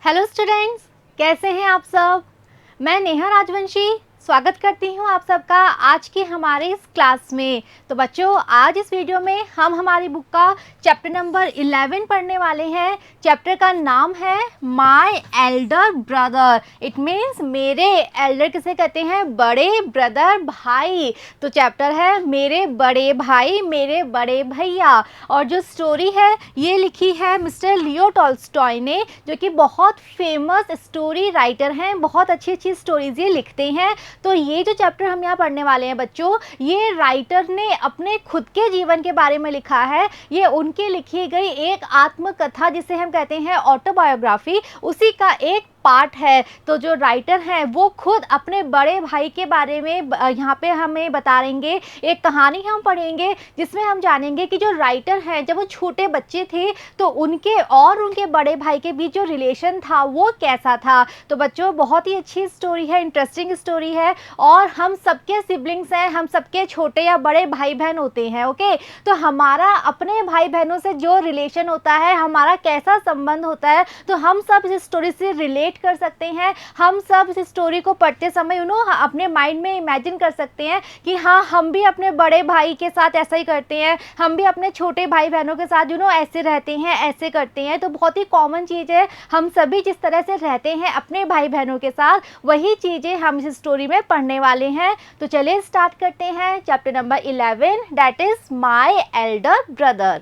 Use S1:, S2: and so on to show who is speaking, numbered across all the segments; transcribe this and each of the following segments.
S1: Hello students, कैसे हैं आप सब। मैं नेहा राजवंशी स्वागत करती हूं आप सबका आज की हमारे इस क्लास में। तो बच्चों, आज इस वीडियो में हम हमारी बुक का चैप्टर नंबर 11 पढ़ने वाले हैं। चैप्टर का नाम है my Elder brother. It means मेरे एल्डर किसे कहते हैं, बड़े ब्रदर, भाई। तो चैप्टर है मेरे बड़े भाई, मेरे बड़े भैया। और जो स्टोरी है ये लिखी है मिस्टर लियो टॉल्स्टॉय ने, जो कि बहुत फेमस स्टोरी राइटर हैं। बहुत अच्छी अच्छी स्टोरीज ये लिखते हैं। तो ये जो चैप्टर हम यहाँ पढ़ने वाले हैं बच्चों, ये राइटर ने अपने खुद के जीवन के बारे में लिखा है। ये उनकी लिखी गई एक आत्मकथा, जिसे हम कहते हैं ऑटोबायोग्राफी, उसी का एक पार्ट है। तो जो राइटर हैं वो खुद अपने बड़े भाई के बारे में यहाँ पे हमें बताएंगे। एक कहानी हम पढ़ेंगे जिसमें हम जानेंगे कि जो राइटर हैं जब वो छोटे बच्चे थे तो उनके और उनके बड़े भाई के बीच जो रिलेशन था वो कैसा था। तो बच्चों, बहुत ही अच्छी स्टोरी है, इंटरेस्टिंग स्टोरी है। और हम सबके सिबलिंग्स हैं, हम सबके छोटे या बड़े भाई बहन होते हैं। ओके, तो हमारा अपने भाई बहनों से जो रिलेशन होता है, हमारा कैसा संबंध होता है, तो हम सब इस स्टोरी से रिलेट कर सकते हैं। हम सब इस स्टोरी को पढ़ते समय अपने माइंड में इमेजिन कर सकते हैं कि हाँ, हम भी अपने बड़े भाई के साथ ऐसा ही करते हैं, हम भी अपने छोटे भाई बहनों के साथ ऐसे रहते हैं, ऐसे करते हैं। तो बहुत ही कॉमन चीज़ है, हम सभी जिस तरह से रहते हैं अपने भाई बहनों के साथ, वही चीज़ें हम इस स्टोरी में पढ़ने वाले हैं। तो चलिए स्टार्ट करते हैं chapter number 11, that is my Elder brother.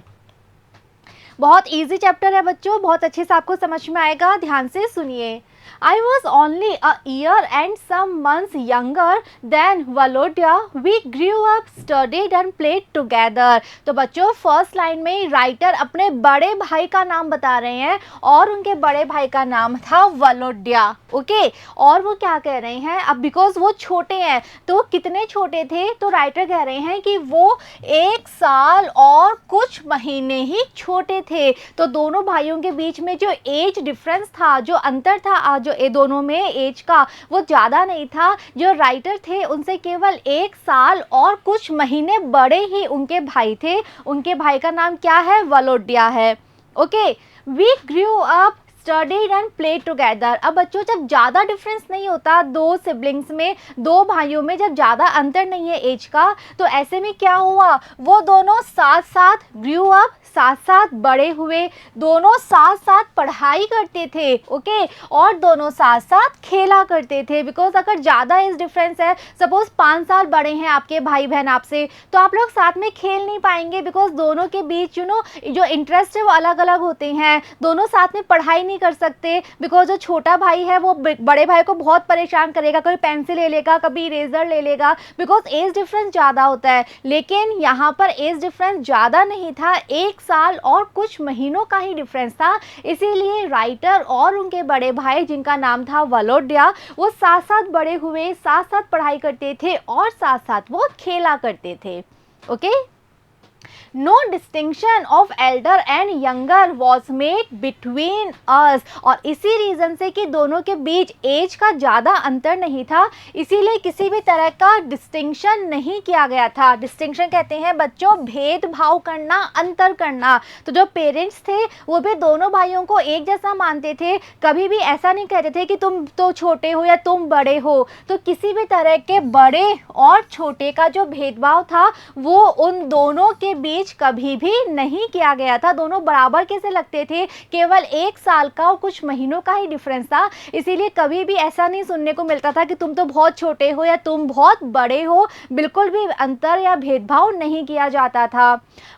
S1: बहुत इजी चैप्टर है बच्चों, बहुत अच्छे से आपको समझ में आएगा, ध्यान से सुनिए। I was only a year and some months younger than Valodia. We grew up, studied and played together. तो बच्चों, फर्स्ट लाइन में राइटर अपने बड़े भाई का नाम बता रहे हैं और उनके बड़े भाई का नाम था वलोडिया। ओके, और वो क्या कह रहे हैं, अब बिकॉज वो छोटे हैं, तो कितने छोटे थे, तो राइटर कह रहे हैं कि वो 1 साल और कुछ महीने ही छोटे थे। तो दोनों भाइयों के बीच में जो एज डिफरेंस था, जो अंतर था जो ये दोनों में एज का, वो ज़्यादा नहीं था। जो राइटर थे उनसे केवल 1 साल और कुछ महीने बड़े ही उनके भाई थे। उनके भाई का नाम क्या है, वलोडिया है। Okay, we grew up, studied and play together. अब बच्चों, जब ज़्यादा डिफरेंस नहीं होता दो सिबलिंग्स में, दो भाइयों में जब ज़्यादा अंतर नहीं है एज का, तो ऐसे में क्या हुआ, वो दोनों साथ साथ ग्रू अप, साथ साथ बड़े हुए, दोनों साथ साथ पढ़ाई करते थे। ओके, और दोनों साथ साथ खेला करते थे। बिकॉज अगर ज़्यादा एज डिफरेंस है, सपोज 5 साल बड़े हैं आपके भाई बहन आपसे, तो आप लोग साथ में खेल नहीं पाएंगे। बिकॉज दोनों के बीच जो इंटरेस्ट है वो अलग अलग होते हैं। दोनों साथ में पढ़ाई नहीं कर सकते। बिकॉज जो छोटा भाई है वो बड़े भाई को बहुत परेशान करेगा, कभी पेंसिल ले लेगा, कभी इरेजर ले लेगा, बिकॉज एज डिफरेंस ज़्यादा होता है। लेकिन यहाँ पर एज डिफरेंस ज़्यादा नहीं था, 1 साल और कुछ महीनों का ही डिफरेंस था। इसीलिए राइटर और उनके बड़े भाई, जिनका नाम था वलोडिया, वो साथ साथ बड़े हुए, साथ साथ पढ़ाई करते थे और साथ साथ वो खेला करते थे। Okay, no distinction of elder and younger was made between us. और इसी रीज़न से कि दोनों के बीच एज का ज़्यादा अंतर नहीं था, इसीलिए किसी भी तरह का डिस्टिंक्शन नहीं किया गया था। डिस्टिंक्शन कहते हैं बच्चों भेदभाव करना, अंतर करना। तो जो पेरेंट्स थे वो भी दोनों भाइयों को एक जैसा मानते थे, कभी भी ऐसा नहीं कहते थे कि तुम तो छोटे हो या तुम बड़े हो। तो किसी भी तरह के बड़े और छोटे का जो भेदभाव था वो उन दोनों के बीच कभी भी नहीं किया गया था। दोनों बराबर कैसे लगते थे, केवल 1 साल का और कुछ महीनों का ही डिफरेंस था। इसीलिए कभी भी ऐसा नहीं सुनने को मिलता था कि तुम तो बहुत छोटे हो या तुम बहुत बड़े हो। बिल्कुल भी अंतर या भेदभाव नहीं किया जाता था।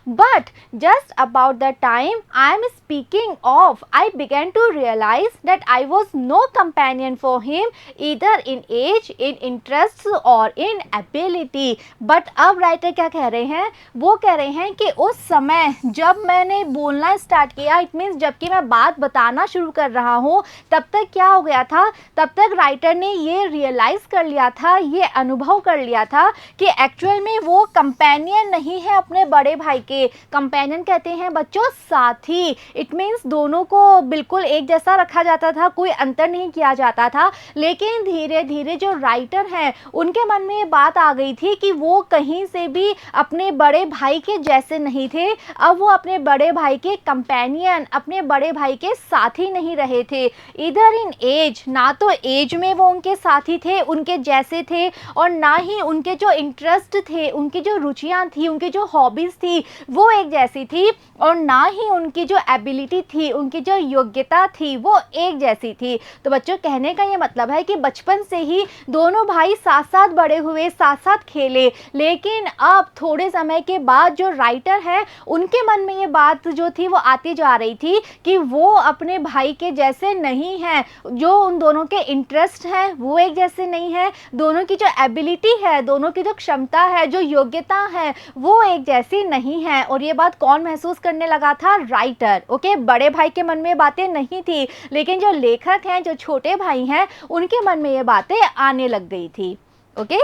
S1: But just about the time I am speaking of, I begin to realise that I was no companion for him either in age, in interest और इन एबिलिटी। बट अब राइटर क्या कह रहे हैं, वो कह रहे हैं कि उस समय जब मैंने बोलना स्टार्ट किया, इट मीन्स जबकि मैं बात बताना शुरू कर रहा हूँ, तब तक क्या हो गया था, तब तक राइटर ने ये रियलाइज़ कर लिया था, ये अनुभव कर लिया था कि एक्चुअल में वो कंपेनियन नहीं है अपने बड़े भाई के। कंपेनियन कहते हैं बच्चों साथी। इट मीन्स दोनों को बिल्कुल एक जैसा रखा जाता था, कोई अंतर नहीं किया जाता था। लेकिन धीरे धीरे जो राइटर हैं उनके मन में ये बात आ गई थी कि वो कहीं से भी अपने बड़े भाई के के जैसे नहीं थे, अब वो अपने बड़े भाई के कंपेनियन, अपने बड़े भाई के साथी नहीं रहे थे। इधर इन एज, ना तो एज में वो उनके साथी थे, उनके जैसे थे, और ना ही उनके जो इंटरेस्ट थे, उनकी जो रुचियाँ थी, उनकी जो हॉबीज़ थी वो एक जैसी थी, और ना ही उनकी जो एबिलिटी थी, उनकी जो योग्यता थी वो एक जैसी थी। तो बच्चों, कहने का ये मतलब है कि बचपन से ही दोनों भाई साथ साथ बड़े हुए, साथ साथ खेले, लेकिन अब थोड़े समय के बाद जो राइटर है उनके मन में ये बात जो थी वो आती जा रही थी कि वो अपने भाई के जैसे नहीं हैं, जो उन दोनों के इंटरेस्ट हैं वो एक जैसे नहीं है, दोनों की जो एबिलिटी है, दोनों की जो क्षमता है, जो योग्यता है वो एक जैसी नहीं है। और ये बात कौन महसूस करने लगा था? राइटर। ओके, बड़े भाई के मन में बातें नहीं थी, लेकिन जो लेखक हैं, जो छोटे भाई हैं, उनके मन में ये बातें आने लग गई थी। Okay,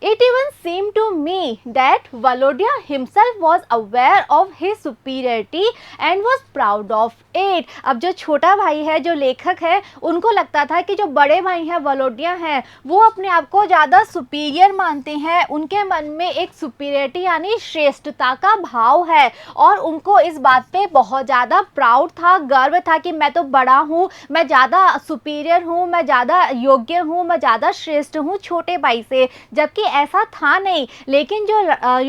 S1: It even seemed to me that Valodia himself was aware of his superiority and was proud of it. अब जो छोटा भाई है, जो लेखक है, उनको लगता था कि जो बड़े भाई हैं, वलोडिया हैं, वो अपने आप को ज़्यादा सुपीरियर मानते हैं, उनके मन में एक सुपीरियरिटी यानी श्रेष्ठता का भाव है, और उनको इस बात पे बहुत ज़्यादा प्राउड था, गर्व था कि मैं तो बड़ा हूँ, मैं ज़्यादा सुपीरियर हूँ, मैं ज़्यादा योग्य हूँ, मैं ज़्यादा श्रेष्ठ हूँ छोटे भाई से, जबकि ऐसा था नहीं। लेकिन जो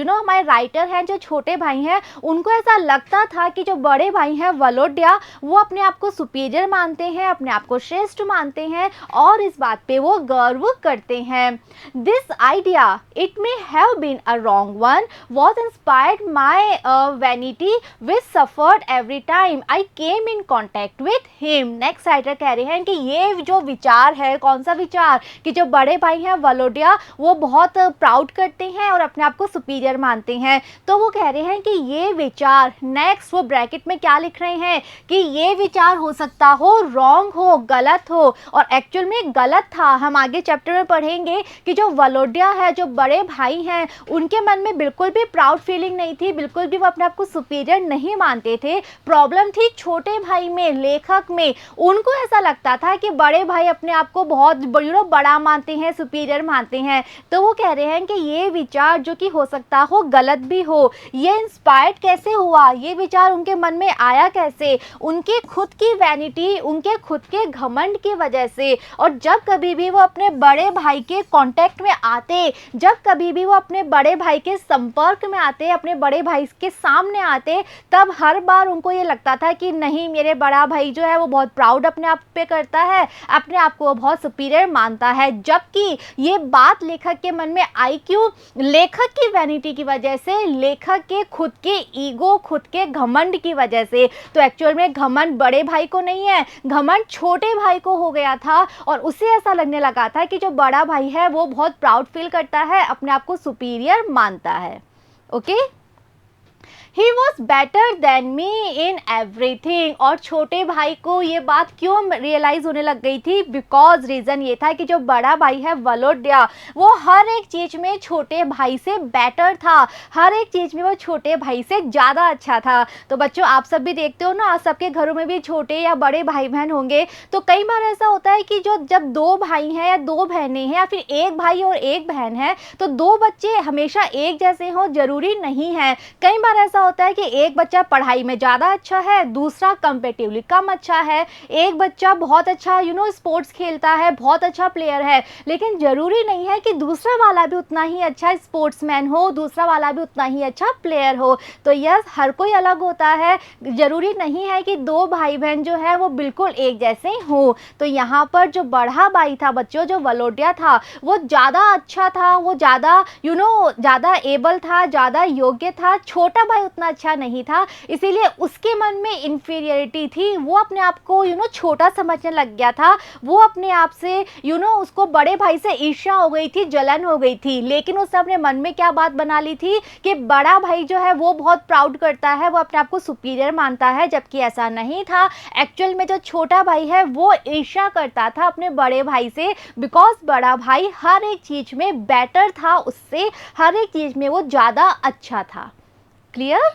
S1: हमारे राइटर हैं, जो छोटे भाई हैं, उनको ऐसा लगता था कि जो बड़े भाई हैं वलोडिया, वो अपने आप को सुपीरियर मानते हैं, अपने आप को श्रेष्ठ मानते हैं, और इस बात पे वो गर्व करते हैं। This idea, it may have been a wrong one, was inspired my vanity which suffered every time I came in contact with him. Next writer कह रहे हैं कि ये जो विचार है, कौन सा विचार, कि जो बड़े भाई हैं वलोडिया वो बहुत प्राउड करते हैं और अपने आप को सुपीरियर मानते हैं, तो वो कह रहे हैं कि ये विचार, नेक्स्ट वो ब्रैकेट में क्या लिख रहे हैं कि ये विचार हो सकता हो रॉन्ग हो, गलत हो, और एक्चुअल में गलत था। हम आगे चैप्टर में पढ़ेंगे कि जो वलोडिया है, जो बड़े भाई हैं, उनके मन में बिल्कुल भी प्राउड फीलिंग नहीं थी, बिल्कुल भी वो अपने आप को सुपीरियर नहीं मानते थे। प्रॉब्लम थी छोटे भाई में, लेखक में। उनको ऐसा लगता था कि बड़े भाई अपने आप को बहुत बड़ा मानते हैं, सुपीरियर मानते हैं, तो वो कह रहे हैं कि ये विचार जो कि हो सकता हो गलत भी हो, ये इंस्पायर्ड कैसे हुआ, ये विचार उनके मन में आया कैसे? उनके खुद की वैनिटी, उनके खुद के घमंड की वजह से। और जब कभी भी वो अपने बड़े भाई के कांटेक्ट में आते, जब कभी भी वो अपने बड़े भाई के संपर्क में आते, अपने बड़े भाई के सामने आते, तब हर बार उनको ये लगता था कि नहीं, मेरे बड़ा भाई जो है वो बहुत प्राउड अपने आप पे करता है, अपने आप को बहुत सुपीरियर मानता है। जबकि ये बात लेखक के मन में आई क्यों? लेखक की वैनिटी की वजह से, लेखक के खुद के ईगो, खुद के घमंड की वजह से। तो एक्चुअल में घमंड बड़े भाई को नहीं है, घमंड छोटे भाई को हो गया था, और उसे ऐसा लगने लगा था कि जो बड़ा भाई है वो बहुत प्राउड फील करता है, अपने आप को सुपीरियर मानता है। Okay, He was better than me in everything। और छोटे भाई को ये बात क्यों रियलाइज होने लग गई थी? बिकॉज रीज़न ये था कि जो बड़ा भाई है वलोडिया, वो हर एक चीज़ में छोटे भाई से बेटर था, हर एक चीज़ में वो छोटे भाई से ज़्यादा अच्छा था। तो बच्चों, आप सब भी देखते हो ना, आप सबके घरों में भी छोटे या बड़े भाई बहन होंगे, तो कई बार ऐसा होता है कि जब दो भाई हैं या दो बहनें हैं या फिर एक भाई और एक बहन है, तो दो बच्चे हमेशा एक जैसे हों जरूरी नहीं है। कई बार ऐसा होता है कि एक बच्चा पढ़ाई में ज़्यादा अच्छा है, दूसरा कंपेटिवली कम अच्छा है, एक बच्चा बहुत अच्छा स्पोर्ट्स खेलता है, बहुत अच्छा प्लेयर है, लेकिन ज़रूरी नहीं है कि दूसरा वाला भी उतना ही अच्छा स्पोर्ट्समैन हो, दूसरा वाला भी उतना ही अच्छा प्लेयर हो। तो यस, हर कोई अलग होता है, ज़रूरी नहीं है कि दो भाई बहन जो है वो बिल्कुल एक जैसे हो। तो यहाँ पर जो बड़ा भाई था बच्चों, जो वलोडिया था, वो ज़्यादा अच्छा था, वो ज़्यादा ज़्यादा एबल था, ज़्यादा योग्य था। छोटा भाई उतना अच्छा नहीं था, इसीलिए उसके मन में इंफीरियरिटी थी, वो अपने आप को छोटा समझने लग गया था, वो अपने आप से उसको बड़े भाई से ईर्ष्या हो गई थी, जलन हो गई थी। लेकिन उसने अपने मन में क्या बात बना ली थी कि बड़ा भाई जो है वो बहुत प्राउड करता है, वो अपने आप को सुपीरियर मानता है, जबकि ऐसा नहीं था। एक्चुअल में जो छोटा भाई है वो ईर्ष्या करता था अपने बड़े भाई से, बिकॉज बड़ा भाई हर एक चीज में बेटर था उससे, हर एक चीज में वो ज़्यादा अच्छा था। Clear?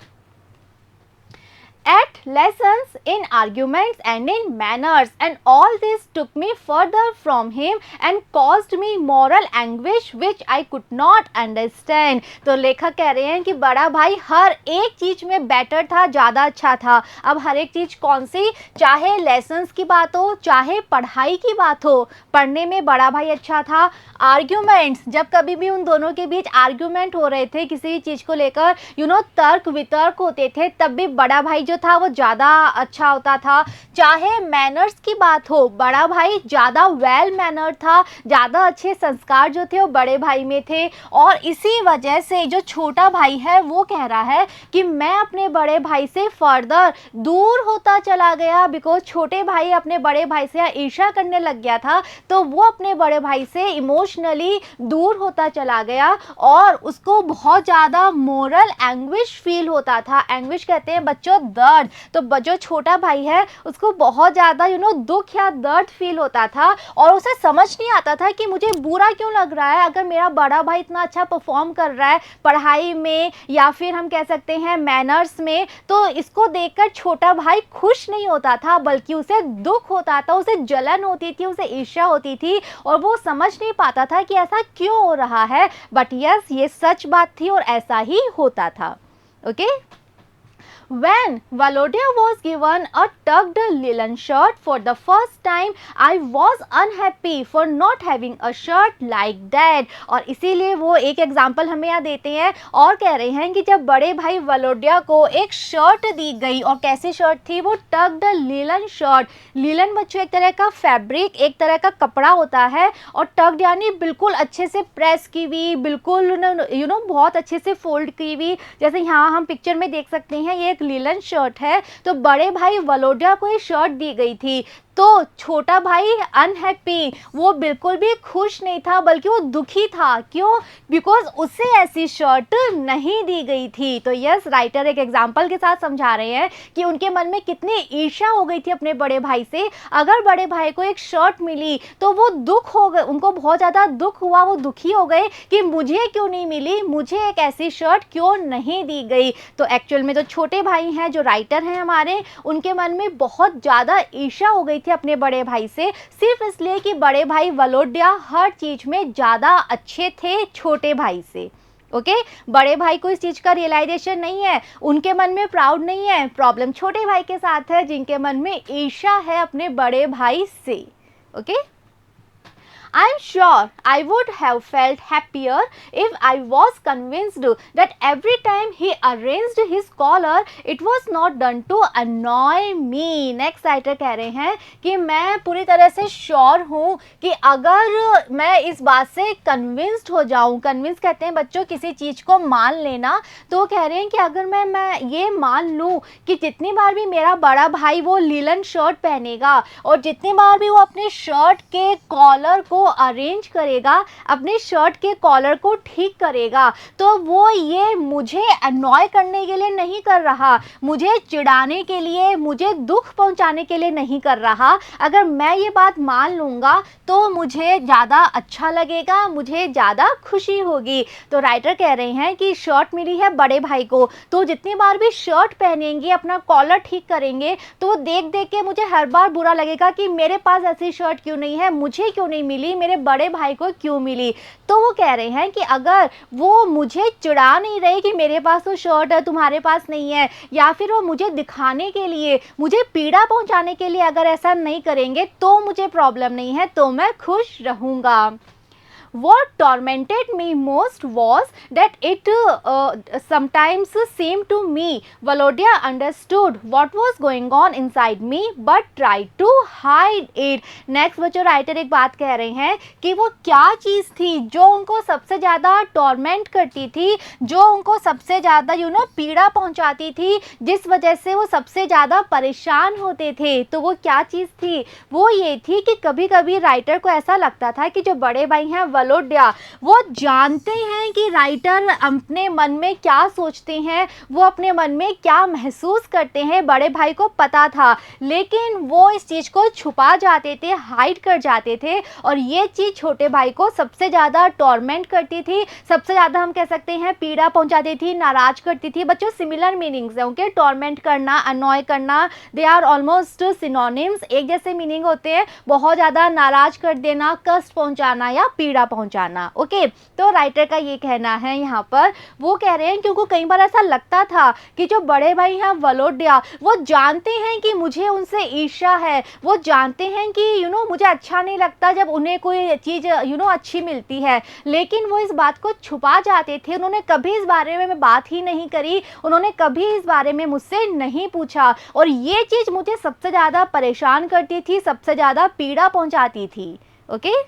S1: at lessons, in arguments and in manners, and all this took me further from him and caused me moral anguish which I could not understand. तो लेखक कह रहे हैं कि बड़ा भाई हर एक चीज में बेटर था, ज़्यादा अच्छा था। अब हर एक चीज कौन सी, चाहे लेसन्स की बात हो, चाहे पढ़ाई की बात हो, पढ़ने में बड़ा भाई अच्छा था। आर्ग्यूमेंट्स, जब कभी भी उन दोनों के बीच आर्ग्यूमेंट हो रहे थे किसी चीज़ को लेकर, तर्क वितर्क होते थे, तब भी बड़ा भाई जो था वो ज़्यादा अच्छा होता था। चाहे मैनर्स की बात हो, बड़ा भाई ज़्यादा वेल मैनर्ड था, ज़्यादा अच्छे संस्कार जो थे वो बड़े भाई में थे। और इसी वजह से जो छोटा भाई है वो कह रहा है कि मैं अपने बड़े भाई से फर्दर दूर होता चला गया, बिकॉज छोटे भाई अपने बड़े भाई से ईर्ष्या करने लग गया था, तो वो अपने बड़े भाई से इमोशनली दूर होता चला गया और उसको बहुत ज़्यादा मोरल एंग्विश फील होता था। एंग्विश कहते हैं बच्चों दर्द, तो जो छोटा भाई है उसको बहुत ज़्यादा दुख या दर्द फील होता था और उसे समझ नहीं आता था कि मुझे बुरा क्यों लग रहा है। अगर मेरा बड़ा भाई इतना अच्छा परफॉर्म कर रहा है पढ़ाई में या फिर हम कह सकते हैं मैनर्स में, तो इसको देखकर छोटा भाई खुश नहीं होता था, बल्कि उसे दुख होता था, उसे जलन होती थी, उसे ईर्ष्या होती थी और वो समझ नहीं पाता था कि ऐसा क्यों हो रहा है। बट यस, ये सच बात थी और ऐसा ही होता था। Okay, When Valodia was given a tucked linen shirt for the first time, I was unhappy for not having a shirt like that. और इसीलिए वो एक एग्जाम्पल हमें यहाँ देते हैं और कह रहे हैं कि जब बड़े भाई वलोडिया को एक शर्ट दी गई, और कैसी शर्ट थी वो, टक्ड लिलन शर्ट। लिलन बच्चों एक तरह का फैब्रिक, एक तरह का कपड़ा होता है, और टक्ड यानी बिल्कुल अच्छे से प्रेस की हुई, बिल्कुल बहुत अच्छे से फोल्ड की हुई। जैसे यहाँ हम पिक्चर में देख सकते हैं ये लिलन शर्ट है, तो बड़े भाई वलोडिया को ये शर्ट दी गई थी। तो छोटा भाई अनहैप्पी, वो बिल्कुल भी खुश नहीं था, बल्कि वो दुखी था। क्यों? बिकॉज उसे ऐसी शर्ट नहीं दी गई थी। तो यस, राइटर एक एग्जाम्पल के साथ समझा रहे हैं कि उनके मन में कितनी ईर्ष्या हो गई थी अपने बड़े भाई से। अगर बड़े भाई को एक शर्ट मिली तो वो दुख हो गए, उनको बहुत ज़्यादा दुख हुआ, वो दुखी हो गए कि मुझे क्यों नहीं मिली, मुझे एक ऐसी शर्ट क्यों नहीं दी गई। तो एक्चुअल में जो छोटे भाई हैं, जो राइटर हैं हमारे, उनके मन में बहुत ज़्यादा ईर्ष्या हो गई थी अपने बड़े भाई से, सिर्फ इसलिए कि बड़े भाई वलोडिया हर चीज में ज्यादा अच्छे थे छोटे भाई से। ओके, बड़े भाई को इस चीज का रियलाइजेशन नहीं है, उनके मन में प्राउड नहीं है। प्रॉब्लम छोटे भाई के साथ है, जिनके मन में ईर्ष्या है अपने बड़े भाई से। Okay, I am sure I would have felt happier if I was convinced that every time he arranged his collar, it was not done to annoy me. Next writer कह रहे हैं कि मैं पूरी तरह से श्योर हूँ कि अगर मैं इस बात से कन्विंस्ड हो जाऊँ, कन्विंस कहते हैं बच्चों किसी चीज़ को मान लेना, तो कह रहे हैं कि अगर मैं ये मान लूँ कि जितनी बार भी मेरा बड़ा भाई वो लीलन शर्ट पहनेगा और जितनी बार भी वो अपने शर्ट के कॉलर को अरेंज करेगा, अपने शर्ट के कॉलर को ठीक करेगा, तो वो ये मुझे अनॉय करने के लिए नहीं कर रहा, मुझे चिढ़ाने के लिए, मुझे दुख पहुंचाने के लिए नहीं कर रहा। अगर मैं ये बात मान लूँगा तो मुझे ज़्यादा अच्छा लगेगा, मुझे ज़्यादा खुशी होगी। तो राइटर कह रहे हैं कि शर्ट मिली है बड़े भाई को, तो जितनी बार भी शर्ट पहनेंगे, अपना कॉलर ठीक करेंगे, तो देख देख के मुझे हर बार बुरा लगेगा कि मेरे पास ऐसी शर्ट क्यों नहीं है, मुझे क्यों नहीं मिली, मेरे बड़े भाई को क्यों मिली। तो वो कह रहे हैं कि अगर वो मुझे चिढ़ा नहीं रहे कि मेरे पास तो शर्ट है तुम्हारे पास नहीं है, या फिर वो मुझे दिखाने के लिए, मुझे पीड़ा पहुंचाने के लिए अगर ऐसा नहीं करेंगे, तो मुझे प्रॉब्लम नहीं है, तो मैं खुश रहूँगा। What tormented me most was that it sometimes seemed to me Valodia understood what was going on inside me but tried to hide it. Next बच्चों राइटर एक बात कह रहे हैं कि वो क्या चीज़ थी जो उनको सबसे ज़्यादा टॉर्मेंट करती थी, जो उनको सबसे ज़्यादा पीड़ा पहुंचाती थी, जिस वजह से वो सबसे ज़्यादा परेशान होते थे। तो वो क्या चीज़ थी? वो ये थी कि कभी कभी राइटर को ऐसा लगता था कि जो बड़े भाई हैं वलोडिया वो जानते हैं कि राइटर अपने मन में क्या सोचते हैं, वो अपने मन में क्या महसूस करते हैं, बड़े भाई को पता था, लेकिन वो इस चीज़ को छुपा जाते थे, हाइड कर जाते थे, और ये चीज़ छोटे भाई को सबसे ज़्यादा टॉर्मेंट करती थी, सबसे ज़्यादा हम कह सकते हैं पीड़ा पहुंचाती थी, नाराज करती थी। बच्चों सिमिलर मीनिंग्स हैं ओके, टॉर्मेंट करना, अनॉय करना, दे आर ऑलमोस्ट सिनोनिम्स, एक जैसे मीनिंग होते हैं, बहुत ज़्यादा नाराज कर देना, कष्ट पहुंचाना या पीड़ा पहुंचाना ओके। तो राइटर का ये कहना है यहाँ पर, वो कह रहे हैं क्योंकि कई बार ऐसा लगता था कि जो बड़े भाई हैं वलोडिया वो जानते हैं कि मुझे उनसे ईर्ष्या है, वो जानते हैं कि मुझे अच्छा नहीं लगता जब उन्हें कोई चीज़ अच्छी मिलती है, लेकिन वो इस बात को छुपा जाते थे, उन्होंने कभी इस बारे में बात ही नहीं करी, उन्होंने कभी इस बारे में मुझसे नहीं पूछा, और ये चीज़ मुझे सबसे ज़्यादा परेशान करती थी, सबसे ज़्यादा पीड़ा पहुंचाती थी okay.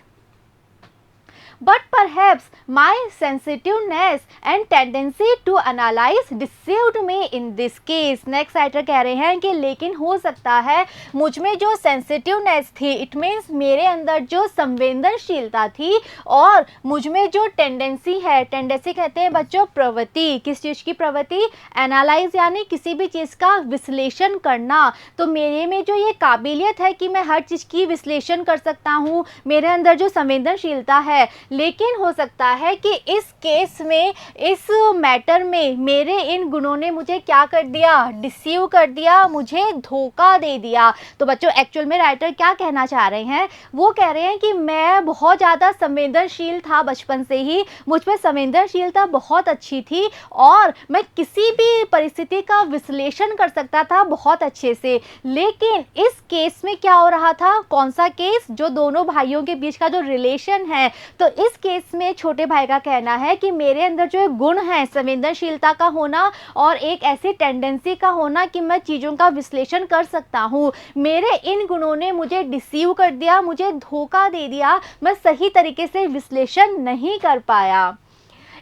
S1: But perhaps my sensitiveness and tendency to analyze deceived me in this case. Next writer कह रहे हैं कि लेकिन हो सकता है मुझ में जो सेंसिटिवनेस थी, इट मीन्स मेरे अंदर जो संवेदनशीलता थी, और मुझ में जो टेंडेंसी है, टेंडेंसी कहते हैं बच्चों प्रवृत्ति, किस चीज़ की प्रवृत्ति, एनालाइज यानी किसी भी चीज़ का विश्लेषण करना, तो मेरे में जो ये काबिलियत है कि मैं हर चीज़ की विश्लेषण कर सकता हूँ, मेरे अंदर जो संवेदनशीलता है, लेकिन हो सकता है कि इस केस में, इस मैटर में मेरे इन गुणों ने मुझे क्या कर दिया, डिसीव कर दिया, मुझे धोखा दे दिया। तो बच्चों एक्चुअल में राइटर क्या कहना चाह रहे हैं, वो कह रहे हैं कि मैं बहुत ज़्यादा संवेदनशील था बचपन से ही, मुझ पर संवेदनशीलता बहुत अच्छी थी, और मैं किसी भी परिस्थिति का विश्लेषण कर सकता था बहुत अच्छे से, लेकिन इस केस में क्या हो रहा था, कौन सा केस, जो दोनों भाइयों के बीच का जो रिलेशन है, तो इस केस में छोटे भाई का कहना है कि मेरे अंदर जो गुण है, संवेदनशीलता का होना और एक ऐसी टेंडेंसी का होना कि मैं चीज़ों का विश्लेषण कर सकता हूँ, मेरे इन गुणों ने मुझे डिसीव कर दिया, मुझे धोखा दे दिया, मैं सही तरीके से विश्लेषण नहीं कर पाया।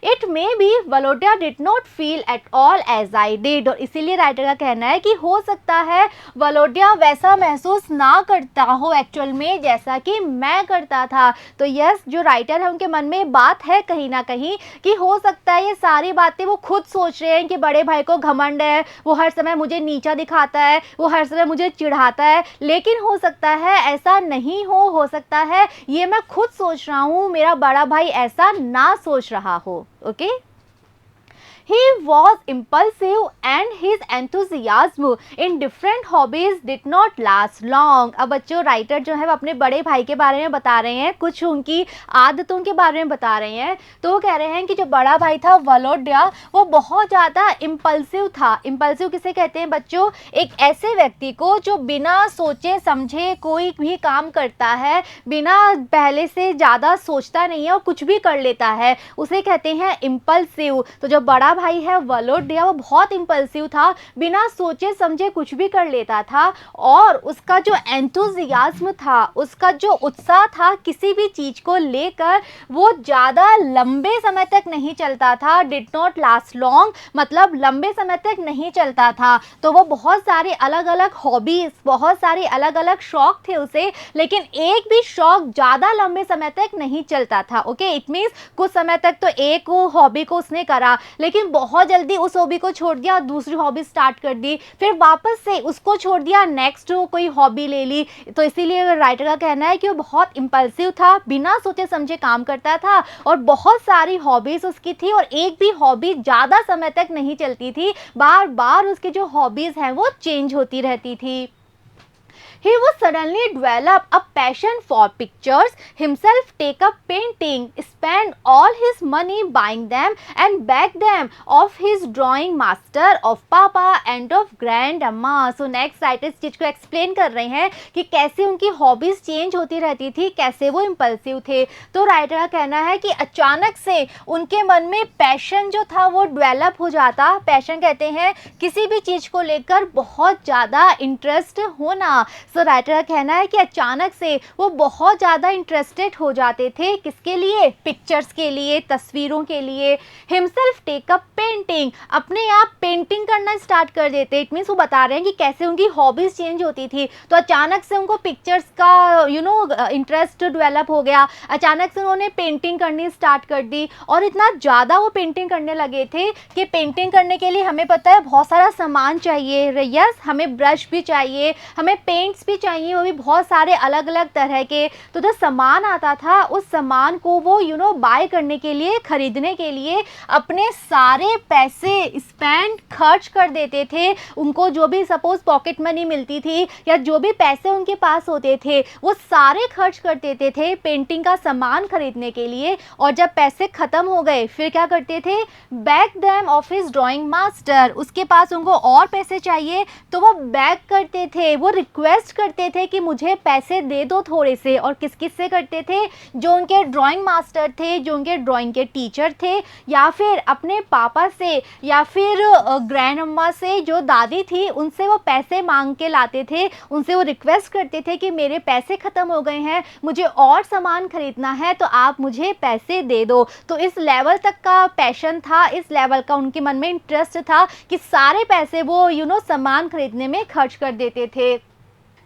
S1: It may be Volodya did not feel at all as I did, और इसीलिए राइटर का कहना है कि हो सकता है वलोडिया वैसा महसूस ना करता हो एक्चुअल में जैसा कि मैं करता था। तो यस, जो राइटर है उनके मन में बात है कहीं ना कहीं कि हो सकता है ये सारी बातें वो खुद सोच रहे हैं कि बड़े भाई को घमंड है, वो हर समय मुझे नीचा दिखाता है, वो हर समय मुझे चिढ़ाता है, लेकिन हो सकता है ऐसा नहीं हो सकता है ये मैं खुद सोच रहा हूँ, मेरा बड़ा भाई ऐसा ना सोच रहा हो okay. He was impulsive and his enthusiasm in different hobbies did not last long. अब बच्चों राइटर जो है वो अपने बड़े भाई के बारे में बता रहे हैं, कुछ उनकी आदतों के बारे में बता रहे हैं। तो वो कह रहे हैं कि जो बड़ा भाई था वलोडिया वो बहुत ज़्यादा इम्पल्सिव था। इम्पल्सिव किसे कहते हैं बच्चों, एक ऐसे व्यक्ति को जो बिना सोचे समझे कोई भी काम करता है, बिना पहले से ज़्यादा सोचता नहीं है और कुछ भी कर लेता है, उसे कहते हैं इम्पल्सिव। तो जो बड़ा भाई है वलोडिया वो बहुत इम्पल्सिव था, बिना सोचे समझे कुछ भी कर लेता था, और उसका जो एंथुजियाज्म था, उसका जो उत्साह था किसी भी चीज़ को लेकर, वो ज़्यादा लंबे समय तक नहीं चलता था। डिड नॉट लास्ट लॉन्ग मतलब लंबे समय तक नहीं चलता था। तो वो बहुत सारे अलग अलग हॉबीज़, बहुत सारे अलग अलग शौक थे उसे, लेकिन एक भी शौक ज़्यादा लंबे समय तक नहीं चलता था ओके। इट मीन्स कुछ समय तक तो एक हॉबी को उसने करा, लेकिन बहुत जल्दी उस हॉबी को छोड़ दिया, दूसरी हॉबी स्टार्ट कर दी, फिर वापस से उसको छोड़ दिया, नेक्स्ट कोई हॉबी ले ली। तो इसीलिए राइटर का कहना है कि वो बहुत इम्पल्सिव था, बिना सोचे समझे काम करता था, और बहुत सारी हॉबीज़ उसकी थी, और एक भी हॉबी ज़्यादा समय तक नहीं चलती थी, बार बार उसकी जो हॉबीज़ हैं वो चेंज होती रहती थी। He would suddenly develop a passion for pictures, himself take up painting, spend all his money buying them and beg them of his drawing master, of papa and of grandma. So next writer इस चीज़ को explain कर रहे हैं कि कैसे उनकी hobbies change होती रहती थी, कैसे वो इम्पल्सिव थे। तो राइटर का कहना है कि अचानक से उनके मन में पैशन जो था वो डेवलप हो जाता। पैशन कहते हैं किसी भी चीज़ को लेकर बहुत ज़्यादा इंटरेस्ट होना, सो राइटर का कहना है कि अचानक से वो बहुत ज़्यादा इंटरेस्टेड हो जाते थे, किसके लिए, पिक्चर्स के लिए, तस्वीरों के लिए। हिमसेल्फ टेक अप पेंटिंग, अपने आप पेंटिंग करना स्टार्ट कर देते। इट मीन्स वो बता रहे हैं कि कैसे उनकी हॉबीज़ चेंज होती थी। तो अचानक से उनको पिक्चर्स का इंटरेस्ट डेवलप हो गया, अचानक से उन्होंने पेंटिंग करनी स्टार्ट कर दी और इतना ज़्यादा वो पेंटिंग करने लगे थे कि पेंटिंग करने के लिए हमें पता है बहुत सारा सामान चाहिए। यस, हमें ब्रश भी चाहिए, हमें पेंट्स भी चाहिए, वो भी बहुत सारे अलग अलग तरह के। तो जो सामान आता था उस सामान को वो बाय करने के लिए, खरीदने के लिए अपने सारे पैसे स्पेंड खर्च कर देते थे। उनको जो भी सपोज पॉकेट मनी मिलती थी या जो भी पैसे उनके पास होते थे वो सारे खर्च कर देते थे पेंटिंग का सामान खरीदने के लिए। और जब पैसे ख़त्म हो गए फिर क्या करते थे, back them of his drawing master, उसके पास उनको और पैसे चाहिए तो वो बैक करते थे, वो रिक्वेस्ट करते थे कि मुझे पैसे दे दो थोड़े से। और किस किस से करते थे, जो उनके ड्राइंग मास्टर थे, जो उनके ड्राइंग के टीचर थे, या फिर अपने पापा से, या फिर ग्रैंड अम्मा से जो दादी थी उनसे वो पैसे मांग के लाते थे। उनसे वो रिक्वेस्ट करते थे कि मेरे पैसे ख़त्म हो गए हैं, मुझे और सामान खरीदना है तो आप मुझे पैसे दे दो। तो इस लेवल तक का पैशन था, इस लेवल का उनके मन में इंटरेस्ट था कि सारे पैसे वो सामान खरीदने में खर्च कर देते थे।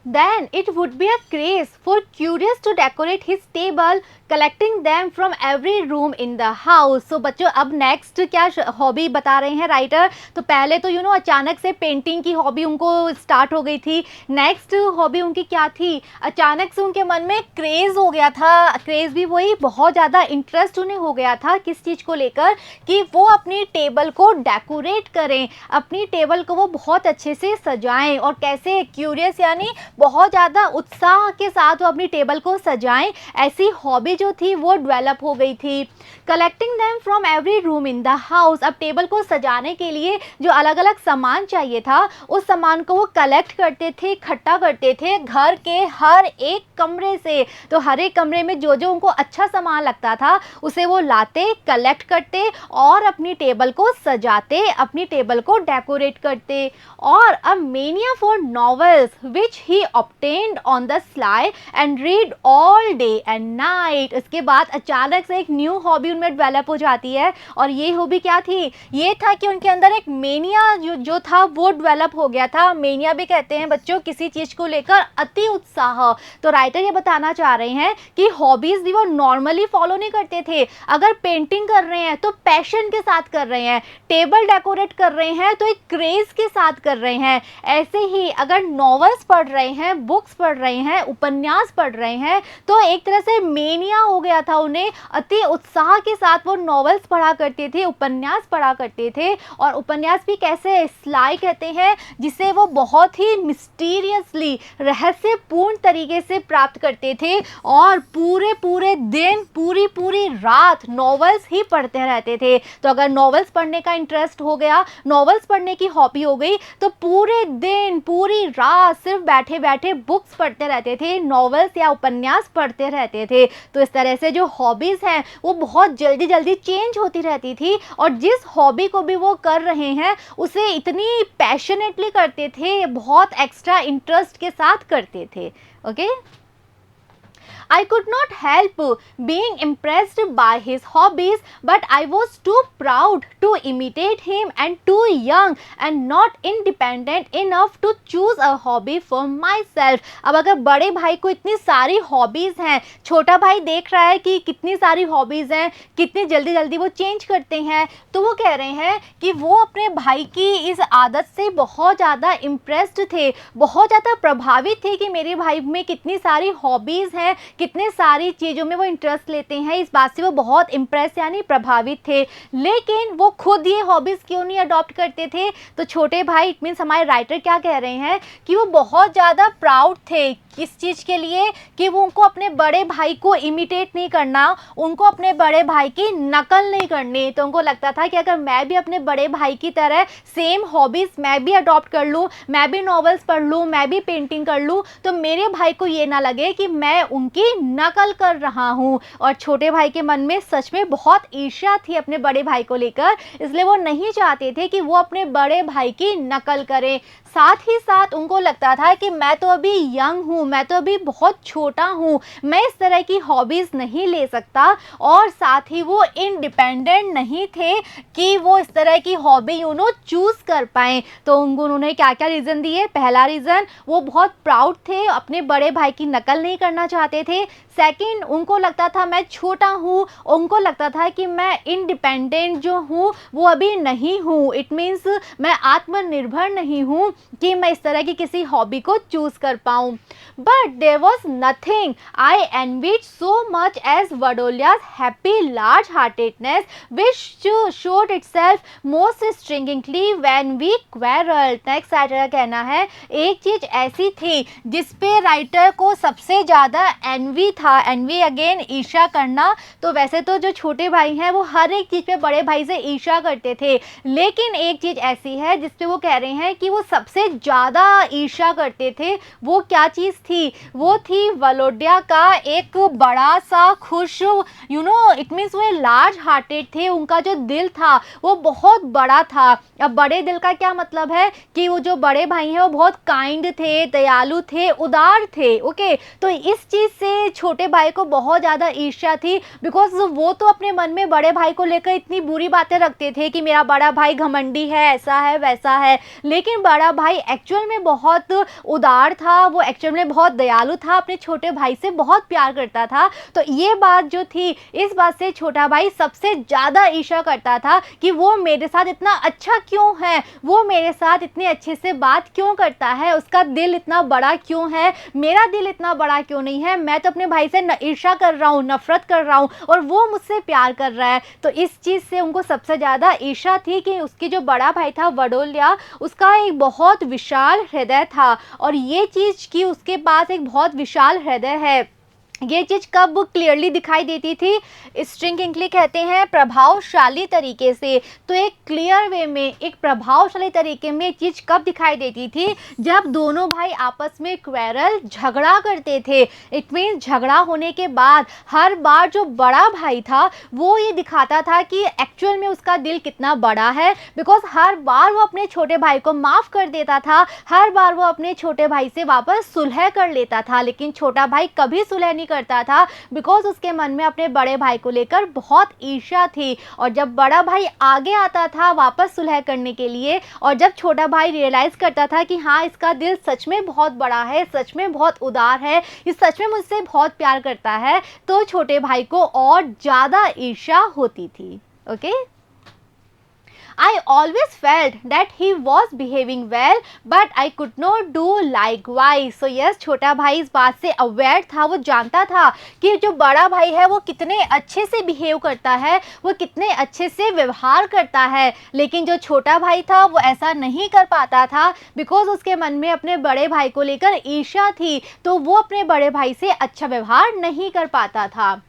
S1: Then it would be a craze for curious to decorate his table, collecting them from every room in the house. So बच्चों अब नेक्स्ट क्या हॉबी बता रहे हैं राइटर। तो पहले तो अचानक से पेंटिंग की हॉबी उनको स्टार्ट हो गई थी। नेक्स्ट हॉबी उनकी क्या थी, अचानक से उनके मन में क्रेज़ हो गया था। क्रेज़ भी वही, बहुत ज़्यादा इंटरेस्ट उन्हें हो गया था किस चीज़ को लेकर, कि वो अपनी टेबल को डेकोरेट करें, अपनी टेबल को वो बहुत अच्छे से सजाएं। और कैसे, क्यूरियस यानी बहुत ज़्यादा उत्साह के साथ वो अपनी टेबल को सजाएं, ऐसी हॉबी जो थी वो डेवलप हो गई थी। Collecting them from every room in the house, अब टेबल को सजाने के लिए जो अलग अलग सामान चाहिए था उस सामान को वो कलेक्ट करते थे, इकट्ठा करते थे घर के हर एक कमरे से। तो हर एक कमरे में जो जो उनको अच्छा सामान लगता था उसे वो लाते, कलेक्ट करते और अपनी टेबल को सजाते, अपनी टेबल को डेकोरेट करते। और a mania for novels which he obtained on the sly and read all day and night। इसके बाद अचानक से एक न्यू हॉबी उनमें डेवलप हो जाती है। और ये हॉबी क्या थी, ये था कि उनके अंदर एक मेनिया जो था वो डेवलप हो गया था। मेनिया भी कहते हैं बच्चों किसी चीज़ को लेकर अति उत्साह। तो राइटर ये बताना चाह रहे हैं कि हॉबीज़ भी वो नॉर्मली फॉलो नहीं करते थे। अगर पेंटिंग कर रहे हैं तो पैशन के साथ कर रहे हैं, टेबल डेकोरेट कर रहे हैं तो एक क्रेज़ के साथ कर रहे हैं। ऐसे ही अगर नॉवेल्स पढ़ रहे हैं, बुक्स पढ़ रहे हैं, उपन्यास पढ़ रहे हैं तो एक तरह से मेनिया हो गया था उन्हें, अति उत्साह के साथ वो नॉवेल्स पढ़ा करते थे, उपन्यास पढ़ा करते थे। और उपन्यास भी कैसे, स्लाई कहते हैं जिसे वो बहुत ही मिस्टीरियसली, रहस्यपूर्ण तरीके से प्राप्त करते थे और पूरे पूरे दिन, पूरी पूरी रात नॉवेल्स ही पढ़ते रहते थे। तो अगर नॉवेल्स पढ़ने का इंटरेस्ट हो गया, नॉवेल्स पढ़ने की हॉबी हो गई तो पूरे दिन पूरी रात सिर्फ बैठे बैठे बुक्स पढ़ते रहते थे, नॉवेल्स या उपन्यास पढ़ते रहते थे। तो इस तरह से जो हॉबीज़ हैं वो बहुत जल्दी जल्दी चेंज होती रहती थी और जिस हॉबी को भी वो कर रहे हैं उसे इतनी पैशनेटली करते थे, बहुत एक्स्ट्रा इंटरेस्ट के साथ करते थे। Okay, I could not help being impressed by his hobbies, but I was too proud to imitate him and too young and not independent enough to choose a hobby for myself। अब अगर बड़े भाई को इतनी सारी hobbies हैं, छोटा भाई देख रहा है कि कितनी सारी हॉबीज़ हैं, कितनी जल्दी जल्दी वो चेंज करते हैं, तो वो कह रहे हैं कि वो अपने भाई की इस आदत से बहुत ज़्यादा इम्प्रेस्ड थे, बहुत ज़्यादा प्रभावित थे कि मेरे भाई में कितनी सारी हॉबीज़ हैं, कितने सारी चीज़ों में वो इंटरेस्ट लेते हैं। इस बात से वो बहुत इम्प्रेस यानी प्रभावित थे। लेकिन वो खुद ये हॉबीज़ क्यों नहीं अडॉप्ट करते थे? तो छोटे भाई, इट मीन्स हमारे राइटर क्या कह रहे हैं कि वो बहुत ज़्यादा प्राउड थे किस चीज़ के लिए, कि वो उनको अपने बड़े भाई को इमिटेट नहीं करना, उनको अपने बड़े भाई की नकल नहीं करनी। तो उनको लगता था कि अगर मैं भी अपने बड़े भाई की तरह सेम हॉबीज़ मैं भी अडॉप्ट कर लूँ, मैं भी नॉवेल्स पढ़ लूँ, मैं भी पेंटिंग कर लूँ, तो मेरे भाई को ये ना लगे कि मैं उनकी नकल कर रहा हूँ। और छोटे भाई के मन में सच में बहुत ईर्ष्या थी अपने बड़े भाई को लेकर, इसलिए वो नहीं चाहते थे कि वो अपने बड़े भाई की नकल करें। साथ ही साथ उनको लगता था कि मैं तो अभी यंग हूँ, मैं तो अभी बहुत छोटा हूँ, मैं इस तरह की हॉबीज़ नहीं ले सकता। और साथ ही वो इंडिपेंडेंट नहीं थे कि वो इस तरह की हॉबी चूज़ कर पाएँ। तो उन्होंने क्या-क्या रीज़न दिए? पहला रीज़न, वो बहुत प्राउड थे, अपने बड़े भाई की नकल नहीं करना चाहते थे। सेकंड, उनको लगता था मैं छोटा हूँ, उनको लगता था कि मैं इंडिपेंडेंट जो हूँ वो अभी नहीं हूँ, इट मीन्स मैं आत्मनिर्भर नहीं हूँ कि मैं इस तरह की किसी हॉबी को चूज़ कर पाऊँ। But there was nothing I envied so much as वडोलियाज happy large heartedness which showed itself most strikingly when we quarrelled. Next writer का कहना है, एक चीज़ ऐसी थी जिसपे राइटर को सबसे ज़्यादा एनवी था। एनवी अगेन ईर्ष्या करना। तो वैसे तो जो छोटे भाई हैं वो हर एक चीज़ पे बड़े भाई से ईर्ष्या करते थे, लेकिन एक चीज़ ऐसी है जिसपे वो कह रहे हैं कि वो सबसे ज़्यादा ईर्ष्या करते थे। वो क्या चीज़ थी? वो थी वलोडिया का एक बड़ा सा खुश इट मीन्स वो लार्ज हार्टेड थे, उनका जो दिल था वो बहुत बड़ा था। अब बड़े दिल का क्या मतलब है कि वो जो बड़े भाई हैं वो बहुत काइंड थे, दयालु थे, उदार थे। ओके, तो इस चीज़ से छोटे भाई को बहुत ज़्यादा ईर्ष्या थी, बिकॉज वो तो अपने मन में बड़े भाई को लेकर इतनी बुरी बातें रखते थे कि मेरा बड़ा भाई घमंडी है, ऐसा है, वैसा है। लेकिन बड़ा भाई एक्चुअल में बहुत उदार था, वो एक्चुअल में बहुत दयालु था, अपने छोटे भाई से बहुत प्यार करता था। तो ये बात जो थी, इस बात से छोटा भाई सबसे ज़्यादा ईर्ष्या करता था कि वो मेरे साथ इतना अच्छा क्यों है, वो मेरे साथ इतने अच्छे से बात क्यों करता है, उसका दिल इतना बड़ा क्यों है, मेरा दिल इतना बड़ा क्यों नहीं है। मैं तो अपने भाई से ईर्ष्या कर रहा हूँ, नफरत कर रहा हूँ, और वो मुझसे प्यार कर रहा है। तो इस चीज़ से उनको सबसे ज़्यादा ईर्ष्या थी कि उसकी जो बड़ा भाई था वडोलिया, उसका एक बहुत विशाल हृदय था, और ये चीज़ कि उसके पास एक बहुत विशाल हृदय है, ये चीज़ कब क्लियरली दिखाई देती थी? स्ट्रिंग किंगली कहते हैं प्रभावशाली तरीके से। तो एक क्लियर वे में, एक प्रभावशाली तरीके में चीज़ कब दिखाई देती थी? जब दोनों भाई आपस में क्वेरल, झगड़ा करते थे। इट मीन्स झगड़ा होने के बाद हर बार जो बड़ा भाई था वो ये दिखाता था कि एक्चुअल में उसका दिल कितना बड़ा है, बिकॉज हर बार वो अपने छोटे भाई को माफ़ कर देता था, हर बार वो अपने छोटे भाई से वापस सुलह कर लेता था। लेकिन छोटा भाई कभी सुलह नहीं करता था, बिकॉज उसके मन में अपने बड़े भाई को लेकर बहुत ईर्ष्या थी। और जब बड़ा भाई आगे आता था वापस सुलह करने के लिए, और जब छोटा भाई रियलाइज़ करता था कि हाँ, इसका दिल सच में बहुत बड़ा है, सच में बहुत उदार है, ये सच में मुझसे बहुत प्यार करता है, तो छोटे भाई को और ज़्यादा ईर्ष्या होती थी। Okay, I always felt that he was behaving well, but I could not do likewise. So yes, छोटा भाई इस बात से अवेयर था, वो जानता था कि जो बड़ा भाई है वो कितने अच्छे से बिहेव करता है, वो कितने अच्छे से व्यवहार करता है, लेकिन जो छोटा भाई था वो ऐसा नहीं कर पाता था, बिकॉज उसके मन में अपने बड़े भाई को लेकर ईर्ष्या थी, तो वो अपने बड़े भाई से अच्छा व्यवहार नहीं कर पाता था।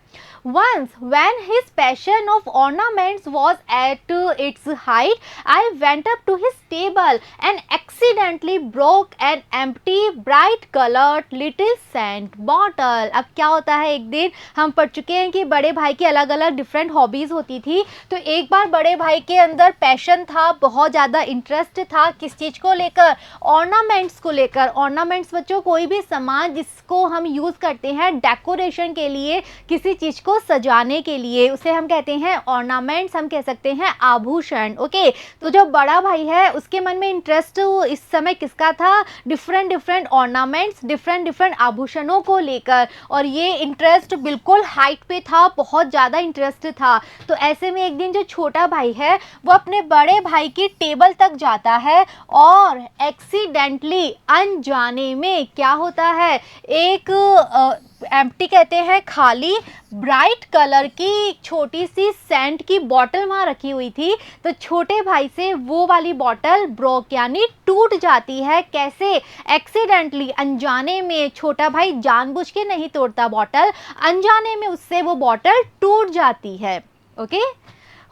S1: Once, when his passion of ornaments was at its height, I went up to his table and accidentally broke an empty, bright-colored little scent bottle. अब क्या होता है, एक दिन हम पढ़ चुके हैं कि बड़े भाई की अलग अलग डिफरेंट हॉबीज़ होती थी। तो एक बार बड़े भाई के अंदर पैशन था, बहुत ज़्यादा इंटरेस्ट था, किस चीज़ को लेकर? ऑर्नामेंट्स को लेकर। ऑर्नामेंट्स बच्चों कोई भी सामान जिसको हम यूज़ करते हैं डेकोरेशन के लिए, किसी चीज़ को सजाने के लिए, उसे हम कहते हैं ऑर्नामेंट्स, हम कह सकते हैं आभूषण। ओके, तो जो बड़ा भाई है उसके मन में इंटरेस्ट इस समय किसका था? Different different ornaments, different different आभूषणों को लेकर, और ये इंटरेस्ट बिल्कुल हाइट पे था, बहुत ज़्यादा इंटरेस्ट था। तो ऐसे में एक दिन जो छोटा भाई है वो अपने बड़े भाई की टेबल तक जाता है, और एक्सीडेंटली, अनजाने में क्या होता है, एक एम्प्टी कहते हैं खाली, ब्राइट कलर की छोटी सी सेंट की बॉटल वहाँ रखी हुई थी। तो छोटे भाई से वो वाली बॉटल ब्रोक यानी टूट जाती है। कैसे? एक्सीडेंटली, अनजाने में। छोटा भाई जानबूझ के नहीं तोड़ता बॉटल, अनजाने में उससे वो बॉटल टूट जाती है। Okay,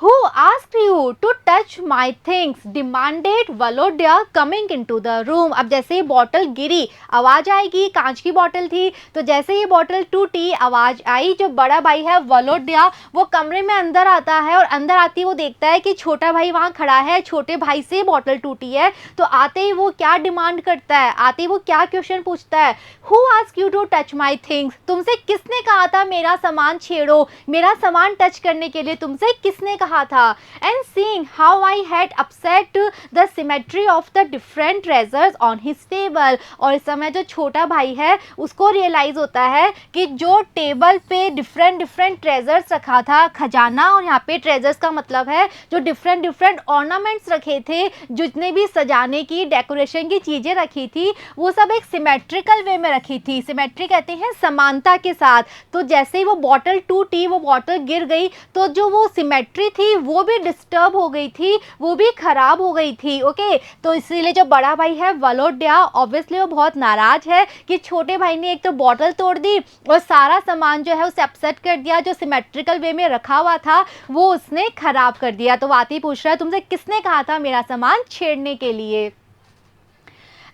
S1: Who asked you to touch my things? Demanded Volodya coming into the room. अब जैसे ही बॉटल गिरी आवाज आएगी, कांच की बॉटल थी, तो जैसे ही बॉटल टूटी आवाज आई, जो बड़ा भाई है वलोडिया वो कमरे में अंदर आता है और अंदर आती ही वो देखता है कि छोटा भाई वहाँ खड़ा है, छोटे भाई से बॉटल टूटी है। तो आते ही वो क्या डिमांड करता है, आते ही वो क्या क्वेश्चन पूछता है, Who asked you to touch my things? तुमसे किसने कहा था मेरा सामान छेड़ो, मेरा सामान टच करने के लिए तुमसे किसने कहा था। And seeing how I had upset the symmetry of the different treasures on his table, और इस समय जो छोटा भाई है उसको रियलाइज होता है कि जो टेबल पे डिफरेंट ट्रेजर्स रखा था, खजाना, और यहाँ पे ट्रेजर्स का मतलब है जो डिफरेंट ऑर्नामेंट्स रखे थे, जितने भी सजाने की डेकोरेशन की चीज़ें रखी थी वो सब एक सिमेट्रिकल वे में रखी थी। सिमेट्री कहते हैं समानता के साथ। तो जैसे ही वो बॉटल टूटी, वो बॉटल गिर गई, तो जो वो सिमेट्री थी वो भी डिस्टर्ब हो गई थी, वो भी खराब हो गई थी। ओके, तो इसीलिए जो बड़ा भाई है वलोडिया ऑब्वियसली वो बहुत नाराज है कि छोटे भाई ने एक तो बॉटल तोड़ दी और सारा सामान जो है उसे अपसेट कर दिया, जो सिमेट्रिकल वे में रखा हुआ था वो उसने खराब कर दिया। तो वाती पूछ रहा है तुमसे किसने कहा था मेरा सामान छेड़ने के लिए।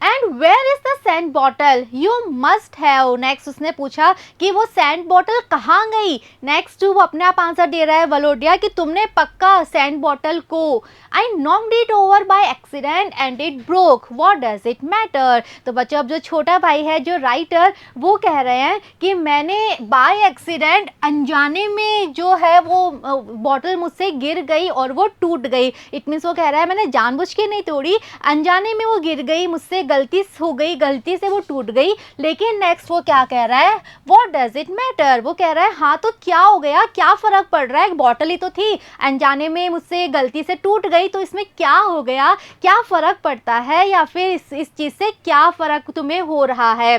S1: And where is the sand bottle you must have. Next उसने पूछा कि वो सैंड बॉटल कहाँ गई। नेक्स्ट वो अपने आप आंसर दे रहा है वलोडिया कि तुमने पक्का सैंड बॉटल को, I knocked it over by accident and it broke, what does it matter. तो बच्चों अब जो छोटा भाई है, जो राइटर, वो कह रहे हैं कि मैंने बाय एक्सीडेंट, अनजाने में जो है वो बॉटल मुझसे गिर गई और वो टूट गई। इट मीन्स वो कह रहा है मैंने जानबूझ के नहीं तोड़ी, अनजाने में वो गिर गई, मुझसे गलती हो गई, गलती से वो टूट गई। लेकिन नेक्स्ट वो क्या कह रहा है, व्हाट डज इट मैटर। वो कह रहा है हाँ तो क्या हो गया, क्या फर्क पड़ रहा है, बॉटल ही तो थी, अनजाने में मुझसे गलती से टूट गई, तो इसमें क्या हो गया, क्या फर्क पड़ता है, या फिर इस चीज से क्या फर्क तुम्हें हो रहा है।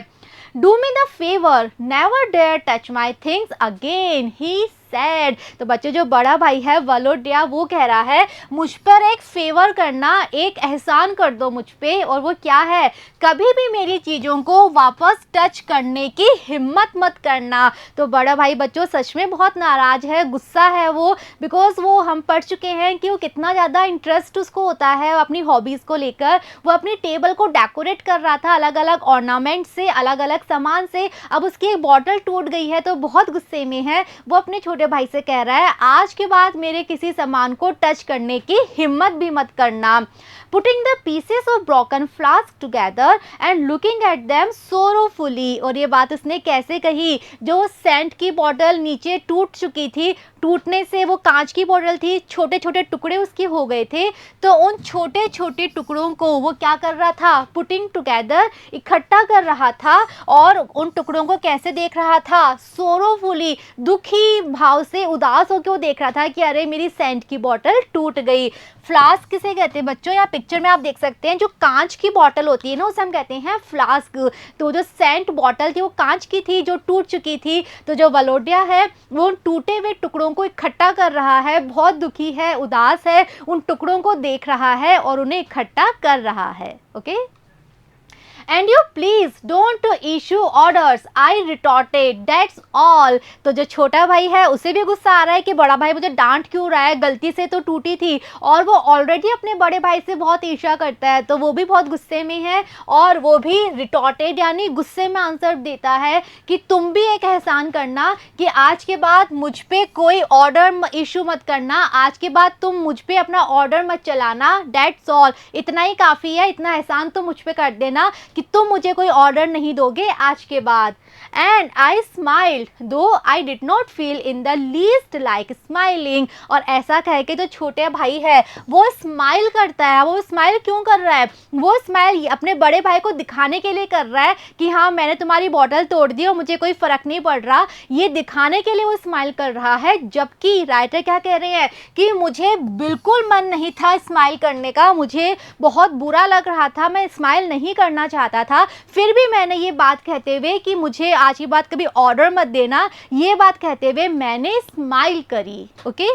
S1: Do me the favour, never dare touch my things again, he said. तो बच्चों जो बड़ा भाई है वलोडिया वो कह रहा है मुझ पर एक फेवर करना, एक एहसान कर दो मुझ पे, और वो क्या है, कभी भी मेरी चीज़ों को वापस टच करने की हिम्मत मत करना। तो बड़ा भाई बच्चों सच में बहुत नाराज़ है, गुस्सा है वो, बिकॉज वो हम पढ़ चुके हैं कि वो कितना ज़्यादा इंटरेस्ट उसको होता है अपनी हॉबीज़ को लेकर। वो अपनी टेबल को डेकोरेट कर रहा था अलग अलग ऑर्नामेंट से, अलग अलग सामान से। अब उसकी एक बॉटल टूट गई है तो बहुत गुस्से में है। वो अपने छोटे भाई से कह रहा है आज के बाद मेरे किसी सामान को टच करने की हिम्मत भी मत करना। Putting the pieces of broken flask together and looking at them sorrowfully, और ये बात उसने कैसे कही, जो सेंट की बोतल नीचे टूट चुकी थी, टूटने से वो कांच की बोतल थी, छोटे छोटे टुकड़े उसके हो गए थे, तो उन छोटे छोटे टुकड़ों को वो क्या कर रहा था, पुटिंग टुगेदर, इकट्ठा कर रहा था, और उन टुकड़ों को कैसे देख रहा था, सोरोफुली, दुखी भाव से, उदास होकर वो देख रहा था कि अरे मेरी सेंट की बोतल टूट गई। फ्लास्क किसे कहते हैं बच्चों, या पिक्चर में आप देख सकते हैं जो कांच की बोतल होती है ना उसे हम कहते हैं फ्लास्क। तो जो सेंट बोतल थी वो कांच की थी जो टूट चुकी थी, तो जो वलोडिया है वो टूटे हुए टुकड़ों को इकट्ठा कर रहा है, बहुत दुखी है, उदास है, उन टुकड़ों को देख रहा है और उन्हें इकट्ठा कर रहा है। Okay, and you please don't issue orders, I retorted, that's all. तो जो छोटा भाई है उसे भी गुस्सा आ रहा है कि बड़ा भाई मुझे डांट क्यों रहा है, गलती से तो टूटी थी, और वो ऑलरेडी अपने बड़े भाई से बहुत ईर्ष्या करता है, तो वो भी बहुत गुस्से में है, और वो भी रिटॉर्टेड यानी गुस्से में आंसर देता है कि तुम भी एक एहसान करना कि आज के बाद मुझ पे कोई ऑर्डर इशू मत करना, आज के बाद तुम मुझ पे अपना ऑर्डर मत चलाना, दैट्स ऑल, इतना ही काफ़ी है, इतना एहसान तो मुझ पे कर देना कि तुम मुझे कोई ऑर्डर नहीं दोगे आज के बाद। एंड आई स्माइल्ड दो I did not feel in the least like smiling, और ऐसा कह के जो छोटे भाई है वो स्माइल करता है। वो स्माइल क्यों कर रहा है, वो स्माइल अपने बड़े भाई को दिखाने के लिए कर रहा है कि हाँ मैंने तुम्हारी बॉटल तोड़ दी और मुझे कोई फर्क नहीं पड़ रहा, ये दिखाने के लिए वो स्माइल कर रहा है। जबकि राइटर क्या कह रहे हैं कि मुझे बिल्कुल मन नहीं था स्माइल करने का, मुझे बहुत बुरा लग रहा था, मैं स्माइल नहीं करना चाहता था, फिर भी मैंने ये बात कहते हुए कि मुझे आज की बात कभी ऑर्डर मत देना, ये बात कहते हुए मैंने स्माइल करी। Okay,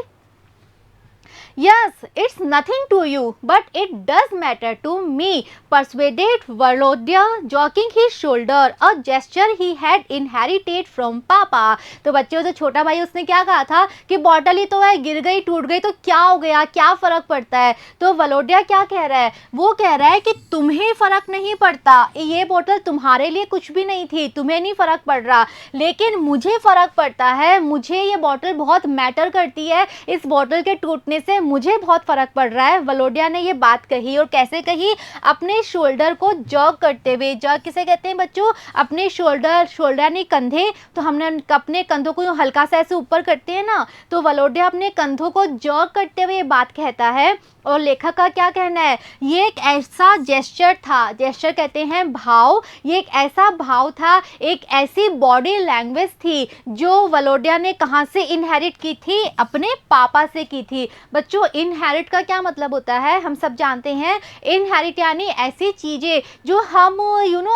S1: Yes, it's nothing to you, but it does matter to me, persuaded Volodya, jogging his shoulder, a gesture he had inherited from Papa. तो बच्चों, जो छोटा भाई उसने क्या कहा था कि बॉटल ही तो है, गिर गई टूट गई तो क्या हो गया, क्या फर्क पड़ता है। तो वलोडिया क्या कह रहा है, वो कह रहा है कि तुम्हें फर्क नहीं पड़ता, ये बोतल तुम्हारे लिए कुछ भी नहीं थी, तुम्हें नहीं फर्क पड़ रहा, लेकिन मुझे फर्क पड़ता है, मुझे ये बॉटल बहुत मैटर करती है, इस बॉटल के टूटने से मुझे बहुत फर्क पड़ रहा है। वलोडिया ने ये बात कही, और कैसे कही, अपने शोल्डर को जॉग करते हुए। जॉग किसे कहते हैं बच्चों, अपने शोल्डर यानी कंधे, तो हमने अपने कंधों को हल्का सा ऐसे ऊपर करते हैं ना, तो वलोडिया अपने कंधों को जॉग करते हुए ये बात कहता है। और लेखक का क्या कहना है, ये एक ऐसा जेस्चर था, जेस्चर कहते हैं भाव, ये एक ऐसा भाव था, एक ऐसी बॉडी लैंग्वेज थी जो वलोडिया ने कहाँ से इनहेरिट की थी, अपने पापा से की थी। बच्चों, इनहेरिट का क्या मतलब होता है, हम सब जानते हैं, इनहेरिट यानी ऐसी चीज़ें जो हम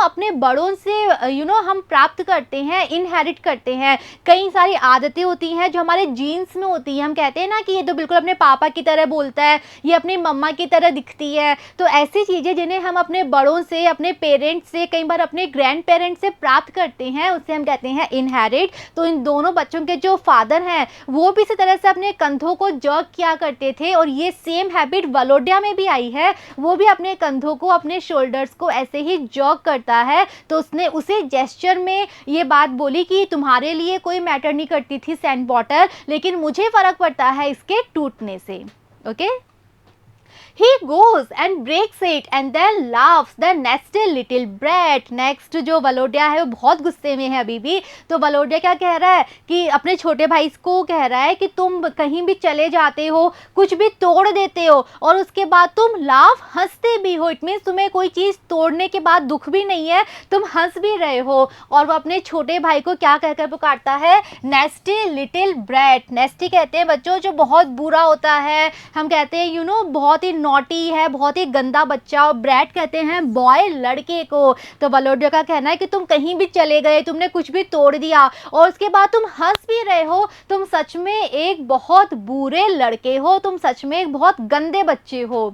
S1: अपने बड़ों से हम प्राप्त करते हैं, इनहेरिट करते हैं। कई सारी आदतें होती हैं जो हमारे जीन्स में होती हैं, हम कहते हैं ना कि ये तो बिल्कुल अपने पापा की तरह बोलता है, ये अपनी मम्मा की तरह दिखती है। तो ऐसी चीज़ें जिन्हें हम अपने बड़ों से, अपने पेरेंट्स से, कई बार अपने ग्रैंड पेरेंट्स से प्राप्त करते हैं, उससे हम कहते हैं इनहेरिट। तो इन दोनों बच्चों के जो फादर हैं वो भी इसी तरह से अपने कंधों को जॉग किया करते थे, और ये सेम हैबिट वलोडिया में भी आई है, वो भी अपने कंधों को, अपने शोल्डर्स को ऐसे ही जॉग करता है। तो उसने उसे जेस्चर में ये बात बोली कि तुम्हारे लिए कोई मैटर नहीं करती थी सेंट बॉटल, लेकिन मुझे फ़र्क पड़ता है इसके टूटने से। Okay, He goes and breaks it and then laughs the nasty little brat. Next जो वलोडिया है वो बहुत गुस्से में है अभी भी। तो वलोडिया क्या कह रहा है कि अपने छोटे भाई को कह रहा है कि तुम कहीं भी चले जाते हो, कुछ भी तोड़ देते हो, और उसके बाद तुम लाफ, हंसते भी हो। इट मीन्स तुम्हें कोई चीज़ तोड़ने के बाद दुख भी नहीं है, तुम हंस भी रहे हो। और वो अपने छोटे भाई को क्या कहकर पुकारता है, नेस्टी लिटिल ब्रैट। नेस्टी कहते हैं बच्चों जो बहुत बुरा होता है, हम कहते हैं बहुत ही नॉटी है, बहुत ही गंदा बच्चा। और ब्रैट कहते हैं बॉय, लड़के को। तो वलोडिया का कहना है कि तुम कहीं भी चले गए, तुमने कुछ भी तोड़ दिया और उसके बाद तुम हंस भी रहे हो, तुम सच में एक बहुत बुरे लड़के हो, तुम सच में एक बहुत गंदे बच्चे हो।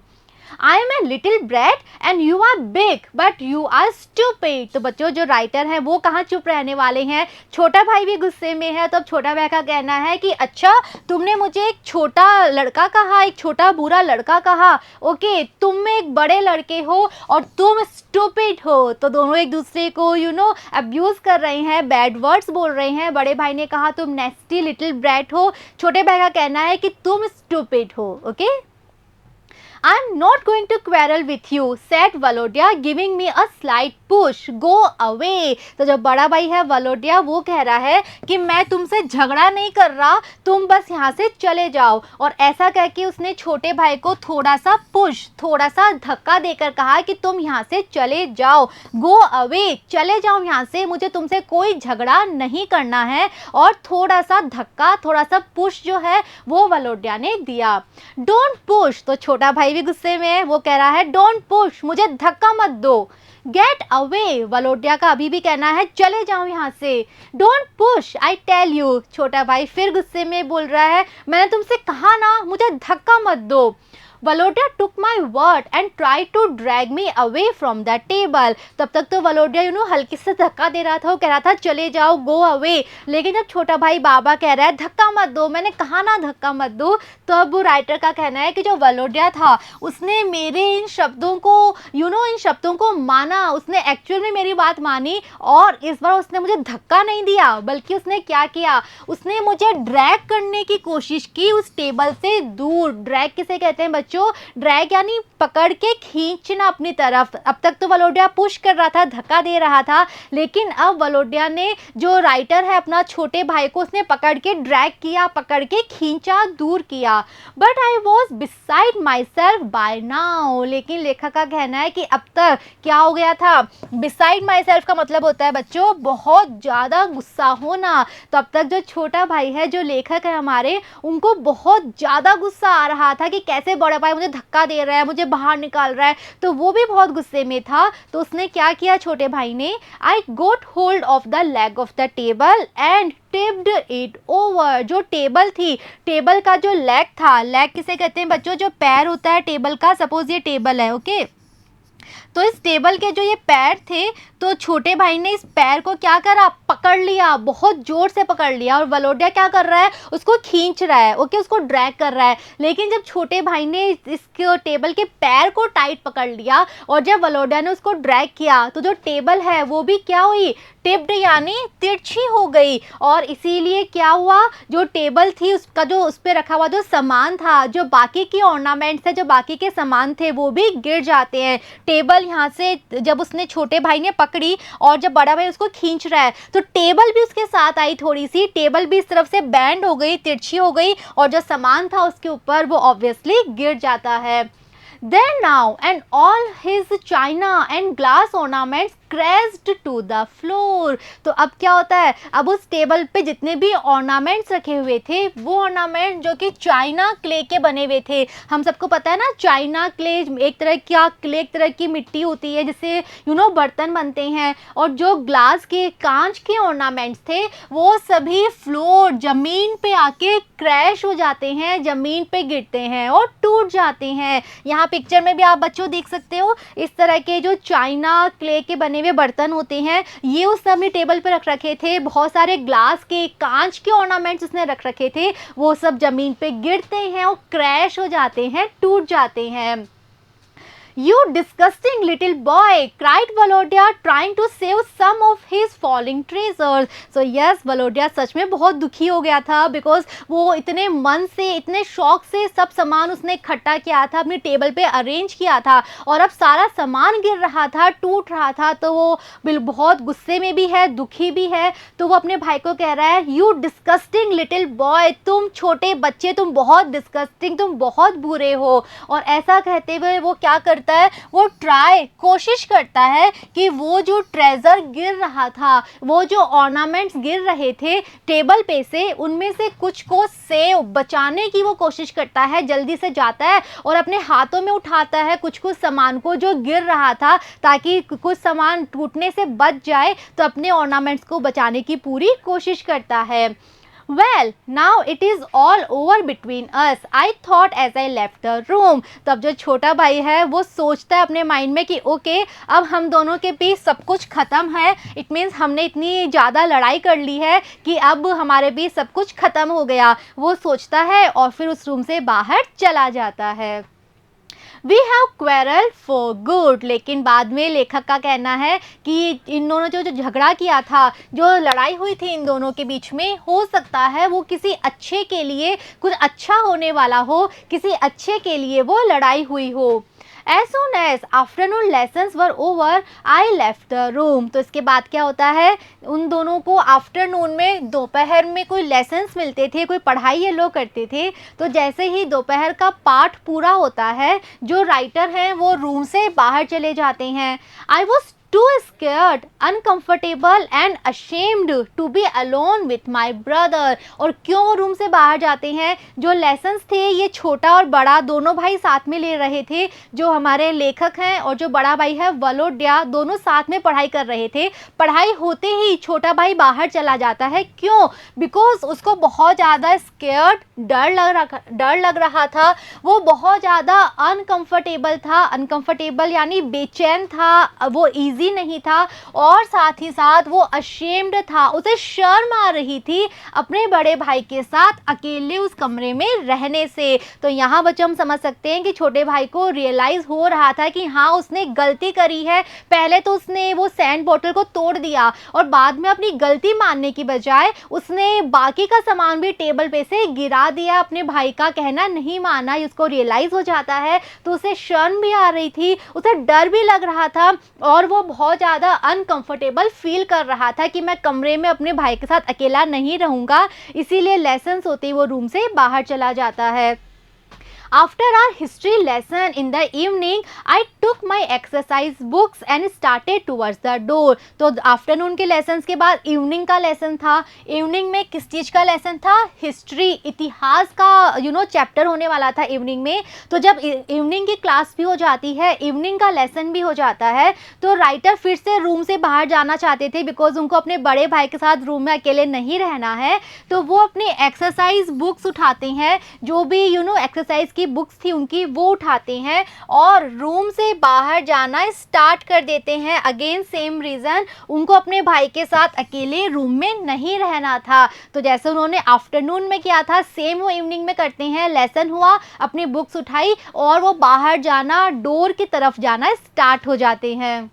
S1: I am a little brat and you are big but you are stupid। तो बच्चों जो राइटर हैं वो कहाँ चुप रहने वाले हैं, छोटा भाई भी गुस्से में है। तो अब छोटा भाई का कहना है कि अच्छा तुमने मुझे एक छोटा लड़का कहा, एक छोटा बुरा लड़का कहा, ओके, तुम एक बड़े लड़के हो और तुम स्टूपिड हो। तो दोनों एक दूसरे को अब्यूज़ कर रहे हैं, बैड वर्ड्स बोल रहे हैं। बड़े भाई ने कहा तुम नेस्टी लिटिल ब्रैट हो, छोटे भाई का कहना है कि तुम स्टूपिड हो। Okay, I'm not going to quarrel with you, said Volodya, giving me a slight push. Go away। तो जो बड़ा भाई है वलोडिया वो कह रहा है कि मैं तुमसे झगड़ा नहीं कर रहा, तुम बस यहाँ से चले जाओ। और ऐसा कह के उसने छोटे भाई को थोड़ा सा पुश, थोड़ा सा धक्का देकर कहा कि तुम यहाँ से चले जाओ, गो अवे, चले जाओ यहाँ से, मुझे तुमसे कोई झगड़ा नहीं करना है। और थोड़ा सा धक्का, थोड़ा सा पुश जो है वो वलोडिया ने दिया। Don't push. तो छोटा भाई भी गुस्से में है, वो कह रहा है डोंट पुश, मुझे धक्का मत दो। Get away. वलोडिया का अभी भी कहना है चले जाओ यहाँ से। Don't push I tell you. छोटा भाई फिर गुस्से में बोल रहा है मैंने तुमसे कहा ना, मुझे धक्का मत दो। वलोडिया took my word and tried to drag me away from the table। तब तक तो वलोडिया हल्के से धक्का दे रहा था, वो कह रहा था चले जाओ, गो अवे। लेकिन जब छोटा भाई बाबा कह रहा है धक्का मत दो, मैंने कहा ना धक्का मत दो, तो अब वो राइटर का कहना है कि जो वलोडिया था उसने मेरे इन शब्दों को इन शब्दों को माना, उसने एक्चुअल में मेरी बात मानी। और इस बार उसने मुझे धक्का नहीं दिया, बल्कि उसने क्या किया, उसने मुझे ड्रैग करने की कोशिश की उस टेबल से दूर। ड्रैग किसे कहते हैं बच्चों, ड्रैग यानी पकड़ के खींचना अपनी तरफ। अब तक तो वलोडिया पुश कर रहा था, धक्का दे रहा था, लेकिन अब वलोडिया ने, जो राइटर है, अपना छोटे भाई को उसने पकड़ के ड्रैग किया, पकड़ के खींचा, दूर किया। But I was beside myself by now. लेकिन लेखक का कहना है कि अब तक क्या हो गया था, बिसाइड माई सेल्फ का मतलब होता है बच्चों बहुत ज़्यादा गुस्सा होना। तो अब तक जो छोटा भाई है, जो लेखक है हमारे, उनको बहुत ज़्यादा गुस्सा आ रहा था कि कैसे बड़े बड़ा भाई मुझे धक्का दे रहा है, मुझे बाहर निकाल रहा है। तो वो भी बहुत गुस्से में था। तो उसने क्या किया छोटे भाई ने, I got hold of the leg of the table and tipped it over. जो टेबल थी, टेबल का जो लेग था, लेग किसे कहते हैं बच्चों, जो पैर होता है टेबल का, सपोज ये टेबल है, ओके। तो इस टेबल के जो ये पैर थे, तो छोटे भाई ने इस पैर को क्या करा, पकड़ लिया, बहुत जोर से पकड़ लिया। और वलोडिया क्या कर रहा है, उसको खींच रहा है, ओके, उसको ड्रैग कर रहा है। लेकिन जब छोटे भाई ने इसके टेबल के पैर को टाइट पकड़ लिया और जब वलोडिया ने उसको ड्रैग किया, तो जो टेबल है वो भी क्या हुई, टिप्ड यानी तिरछी हो गई। और इसीलिए क्या हुआ, जो टेबल थी उसका जो उस पर रखा हुआ जो सामान था, जो बाकी की ऑर्नामेंट्स है, जो बाकी के सामान थे, वो भी गिर जाते हैं। टेबल यहाँ से जब उसने छोटे भाई ने पकड़ी और जब बड़ा भाई उसको खींच रहा है, तो टेबल भी उसके साथ आई, थोड़ी सी टेबल भी इस तरफ से बैंड हो गई, तिरछी हो गई, और जो सामान था उसके ऊपर वो ऑब्वियसली गिर जाता है। Then now and all his china and glass ornaments crashed to the floor। तो अब क्या होता है, अब उस टेबल पे जितने भी ऑर्नामेंट्स रखे हुए थे, वो ऑर्नामेंट जो कि चाइना क्ले के बने हुए थे। हम सबको पता है ना, चाइना क्ले एक तरह का क्ले, एक तरह की मिट्टी होती है जिससे बर्तन बनते हैं। और जो ग्लास के, कांच के ऑर्नामेंट्स थे, वो सभी फ्लोर, जमीन पे आके क्रैश हो जाते हैं, जमीन पे गिरते हैं और टूट जाते हैं। यहाँ पिक्चर में भी आप बच्चों देख सकते हो, इस तरह के जो चाइना क्ले के बने हुए बर्तन होते हैं, ये उस समय टेबल पे रख रखे थे। बहुत सारे ग्लास के, कांच के ऑर्नामेंट्स उसने रख रखे थे, वो सब जमीन पे गिरते हैं और क्रैश हो जाते हैं, टूट जाते हैं। You disgusting little boy, cried Valodia, trying to save some of his falling treasures। So yes, Valodia सच में बहुत दुखी हो गया था, बिकॉज वो इतने मन से, इतने शौक से सब सामान उसने इकट्ठा किया था, अपनी टेबल पे अरेंज किया था, और अब सारा सामान गिर रहा था, टूट रहा था। तो वो बहुत गुस्से में भी है, दुखी भी है। तो वो अपने भाई को कह रहा है, यू डिस्गस्टिंग लिटिल बॉय, तुम छोटे बच्चे, तुम बहुत डिस्गस्टिंग, तुम बहुत बुरे हो। और ऐसा कहते हुए वो क्या करता है, वो कोशिश करता है कि वो जो ट्रेजर गिर रहा था, वो जो ऑर्नामेंट्स गिर रहे थे टेबल पे से, उनमें से कुछ को सेव, बचाने की वो कोशिश करता है। जल्दी से जाता है और अपने हाथों में उठाता है कुछ कुछ सामान को जो गिर रहा था, ताकि कुछ सामान टूटने से बच जाए। तो अपने ऑर्नामेंट्स को बचाने की पूरी कोशिश करता है। Well, now it is all over between us, I thought as I left the room। तब जो छोटा भाई है वो सोचता है अपने माइंड में कि ओके, अब हम दोनों के बीच सब कुछ ख़त्म है। इट मीन्स हमने इतनी ज़्यादा लड़ाई कर ली है कि अब हमारे बीच सब कुछ ख़त्म हो गया, वो सोचता है और फिर उस रूम से बाहर चला जाता है। We have quarreled for good। लेकिन बाद में लेखक का कहना है कि इन दोनों जो झगड़ा किया था, जो लड़ाई हुई थी इन दोनों के बीच में, हो सकता है वो किसी अच्छे के लिए, कुछ अच्छा होने वाला हो, किसी अच्छे के लिए वो लड़ाई हुई हो। As soon as afternoon lessons were over, I left the room। तो इसके बाद क्या होता है, उन दोनों को आफ्टरनून में, दोपहर में कोई लेसन्स मिलते थे, कोई पढ़ाई ये लोग करते थे। तो जैसे ही दोपहर का पाठ पूरा होता है, जो राइटर हैं वो रूम से बाहर चले जाते हैं। I was too scared, uncomfortable and ashamed to be alone with my brother। और क्यों वो रूम से बाहर जाते हैं, जो लेसन्स थे ये छोटा और बड़ा दोनों भाई साथ में ले रहे थे। जो हमारे लेखक हैं और जो बड़ा भाई है वलोडिया, दोनों साथ में पढ़ाई कर रहे थे। पढ़ाई होते ही छोटा भाई बाहर चला जाता है। क्यों? बिकॉज उसको बहुत ज़्यादा स्केयर्ड, डर लग रहा था। वो बहुत ज़्यादा अनकंफर्टेबल था, अनकंफर्टेबल यानी बेचैन था, वो ईजी नहीं था, और साथ ही साथ वो अशेम्ड था, उसे शर्म आ रही थी अपने बड़े भाई के साथ अकेले उस कमरे में रहने से। तो यहाँ बच्चों हम समझ सकते हैं कि छोटे भाई को रियलाइज़ हो रहा था कि हाँ उसने गलती करी है। पहले तो उसने वो सैंड बॉटल को तोड़ दिया और बाद में अपनी गलती मानने की बजाय उसने बाकी का सामान भी टेबल पे से गिरा दिया। अपने भाई का कहना नहीं माना, उसको रियलाइज़ हो जाता है। तो उसे शर्म भी आ रही थी, उसे डर भी लग रहा था, और वो बहुत ज़्यादा अनकंफर्टेबल फील कर रहा था कि मैं कमरे में अपने भाई के साथ अकेला नहीं रहूँगा। इसीलिए लेसन्स होते ही वो रूम से बाहर चला जाता है। After our history lesson in the evening I took my exercise books and started towards the door. तो आफ्टरनून के लेसन के बाद इवनिंग का लेसन था। इवनिंग में किस चीज़ का लेसन था? हिस्ट्री, इतिहास का चैप्टर होने वाला था इवनिंग में। तो जब इवनिंग की क्लास भी हो जाती है, इवनिंग का लेसन भी हो जाता है, तो राइटर फिर से रूम से बाहर जाना चाहते थे, बिकॉज उनको अपने बड़े भाई के साथ रूम में अकेले नहीं रहना है। तो वो अपनी एक्सरसाइज बुक्स उठाते हैं, जो भी एक्सरसाइज की बुक्स थी उनकी, वो उठाते हैं और रूम से बाहर जाना स्टार्ट कर देते हैं। अगेन सेम रीज़न, उनको अपने भाई के साथ अकेले रूम में नहीं रहना था। तो जैसे उन्होंने आफ्टरनून में किया था, सेम वो इवनिंग में करते हैं। लेसन हुआ, अपनी बुक्स उठाई और वो बाहर जाना, डोर की तरफ जाना स्टार्ट हो जाते हैं।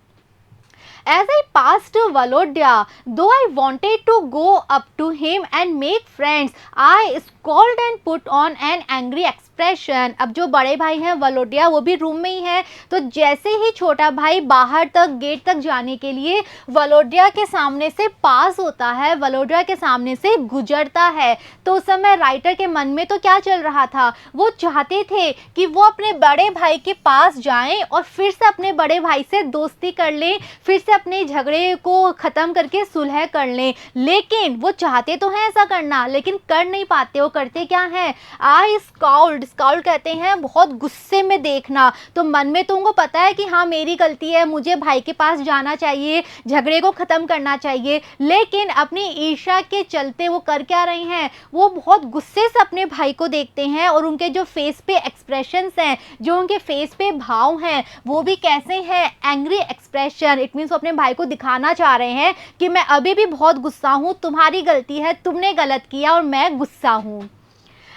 S1: As I passed Valodia, though I wanted to go up to him and make friends, I scolded and put on an angry expression. अब जो बड़े भाई हैं वलोडिया, वो भी रूम में ही है। तो जैसे ही छोटा भाई बाहर तक, गेट तक जाने के लिए वलोडिया के सामने से पास होता है, वलोडिया के सामने से गुजरता है, तो उस समय राइटर के मन में तो क्या चल रहा था? वो चाहते थे कि वो अपने बड़े भाई के पास जाएं और फिर से अपने बड़े भाई से दोस्ती कर लें, फिर से अपने झगड़े को ख़त्म करके सुलह कर लें। लेकिन वो चाहते तो हैं ऐसा करना, लेकिन कर नहीं पाते। वो करते क्या हैं? आई स्काउल्ड, स्काउल्ड कहते हैं बहुत गुस्से में देखना। तो मन में तो उनको पता है कि हाँ मेरी गलती है, मुझे भाई के पास जाना चाहिए, झगड़े को ख़त्म करना चाहिए, लेकिन अपनी ईर्ष्या के चलते वो कर क्या रहे हैं? वो बहुत गुस्से से अपने भाई को देखते हैं और उनके जो फेस पे एक्सप्रेशंस हैं, जो उनके फेस पे भाव हैं, वो भी कैसे हैं? Angry expression. इट मीन्स वो अपने भाई को दिखाना चाह रहे हैं कि मैं अभी भी बहुत गुस्सा हूँ, तुम्हारी गलती है, तुमने गलत किया और मैं गुस्सा हूँ।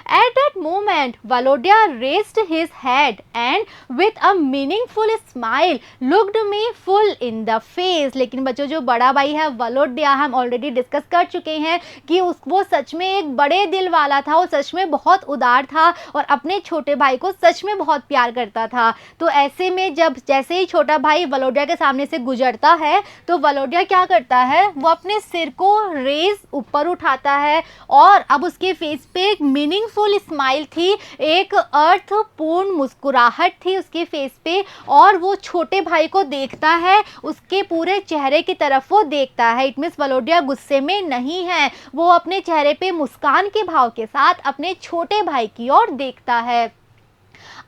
S1: At that moment, Valodia raised his head and with a meaningful smile looked me full in the face. लेकिन बच्चों, जो बड़ा भाई है वलोडिया, हम ऑलरेडी डिस्कस कर चुके हैं कि वो सच में एक बड़े दिल वाला था, वो सच में बहुत उदार था और अपने छोटे भाई को सच में बहुत प्यार करता था। तो ऐसे में जब जैसे ही छोटा भाई वलोडिया के सामने से गुजरता है, तो वलोडिया क्या करता है? वो अपने सिर को रेज ऊपर उठाता है और अब उसके फेस पे एक मीनिंग फुल स्माइल थी, एक अर्थपूर्ण मुस्कुराहट थी उसके फेस पे, और वो छोटे भाई को देखता है, उसके पूरे चेहरे की तरफ वो देखता है। इट मीन्स वलोडिया गुस्से में नहीं है, वो अपने चेहरे पे मुस्कान के भाव के साथ अपने छोटे भाई की ओर देखता है।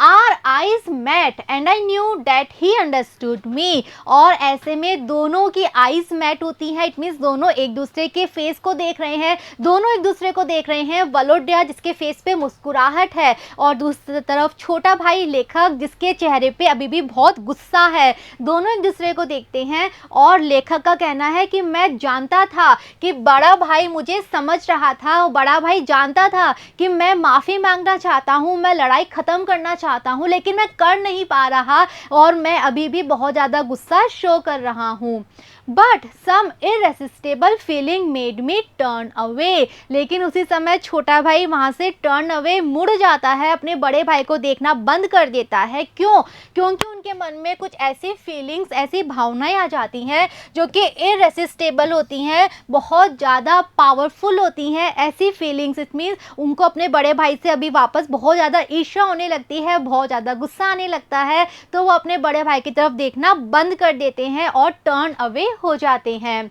S1: Our eyes met and I knew that he understood me. और ऐसे में दोनों की आईज मैट होती हैं। इट मीन्स दोनों एक दूसरे के फेस को देख रहे हैं, दोनों एक दूसरे को देख रहे हैं। वलोडिया जिसके फेस पे मुस्कुराहट है और दूसरी तरफ छोटा भाई लेखक जिसके चेहरे पे अभी भी बहुत गुस्सा है। दोनों एक दूसरे को देखते हैं और लेखक का कहना है कि मैं जानता था कि बड़ा भाई मुझे समझ रहा था, और बड़ा भाई जानता था कि मैं माफ़ी मांगना चाहता हूँ, मैं लड़ाई ख़त्म करना चाहता हूँ, लेकिन मैं कर नहीं पा रहा और मैं अभी भी बहुत ज़्यादा गुस्सा शो कर रहा हूँ। But some irresistible feeling made me turn away. लेकिन उसी समय छोटा भाई वहाँ से टर्न अवे, मुड़ जाता है, अपने बड़े भाई को देखना बंद कर देता है। क्यों? क्योंकि उनके मन में कुछ ऐसी फीलिंग्स, ऐसी भावनाएं आ जाती हैं जो कि इररेसिस्टेबल होती हैं, बहुत ज़्यादा पावरफुल होती हैं ऐसी फीलिंग्स। इट मीन्स उनको अपने बड़े भाई से अभी वापस बहुत ज़्यादा ईर्ष्या होने लगती है, बहुत ज़्यादा गुस्सा आने लगता है, तो वो अपने बड़े भाई की तरफ देखना बंद कर देते हैं और टर्न अवे हो जाते हैं।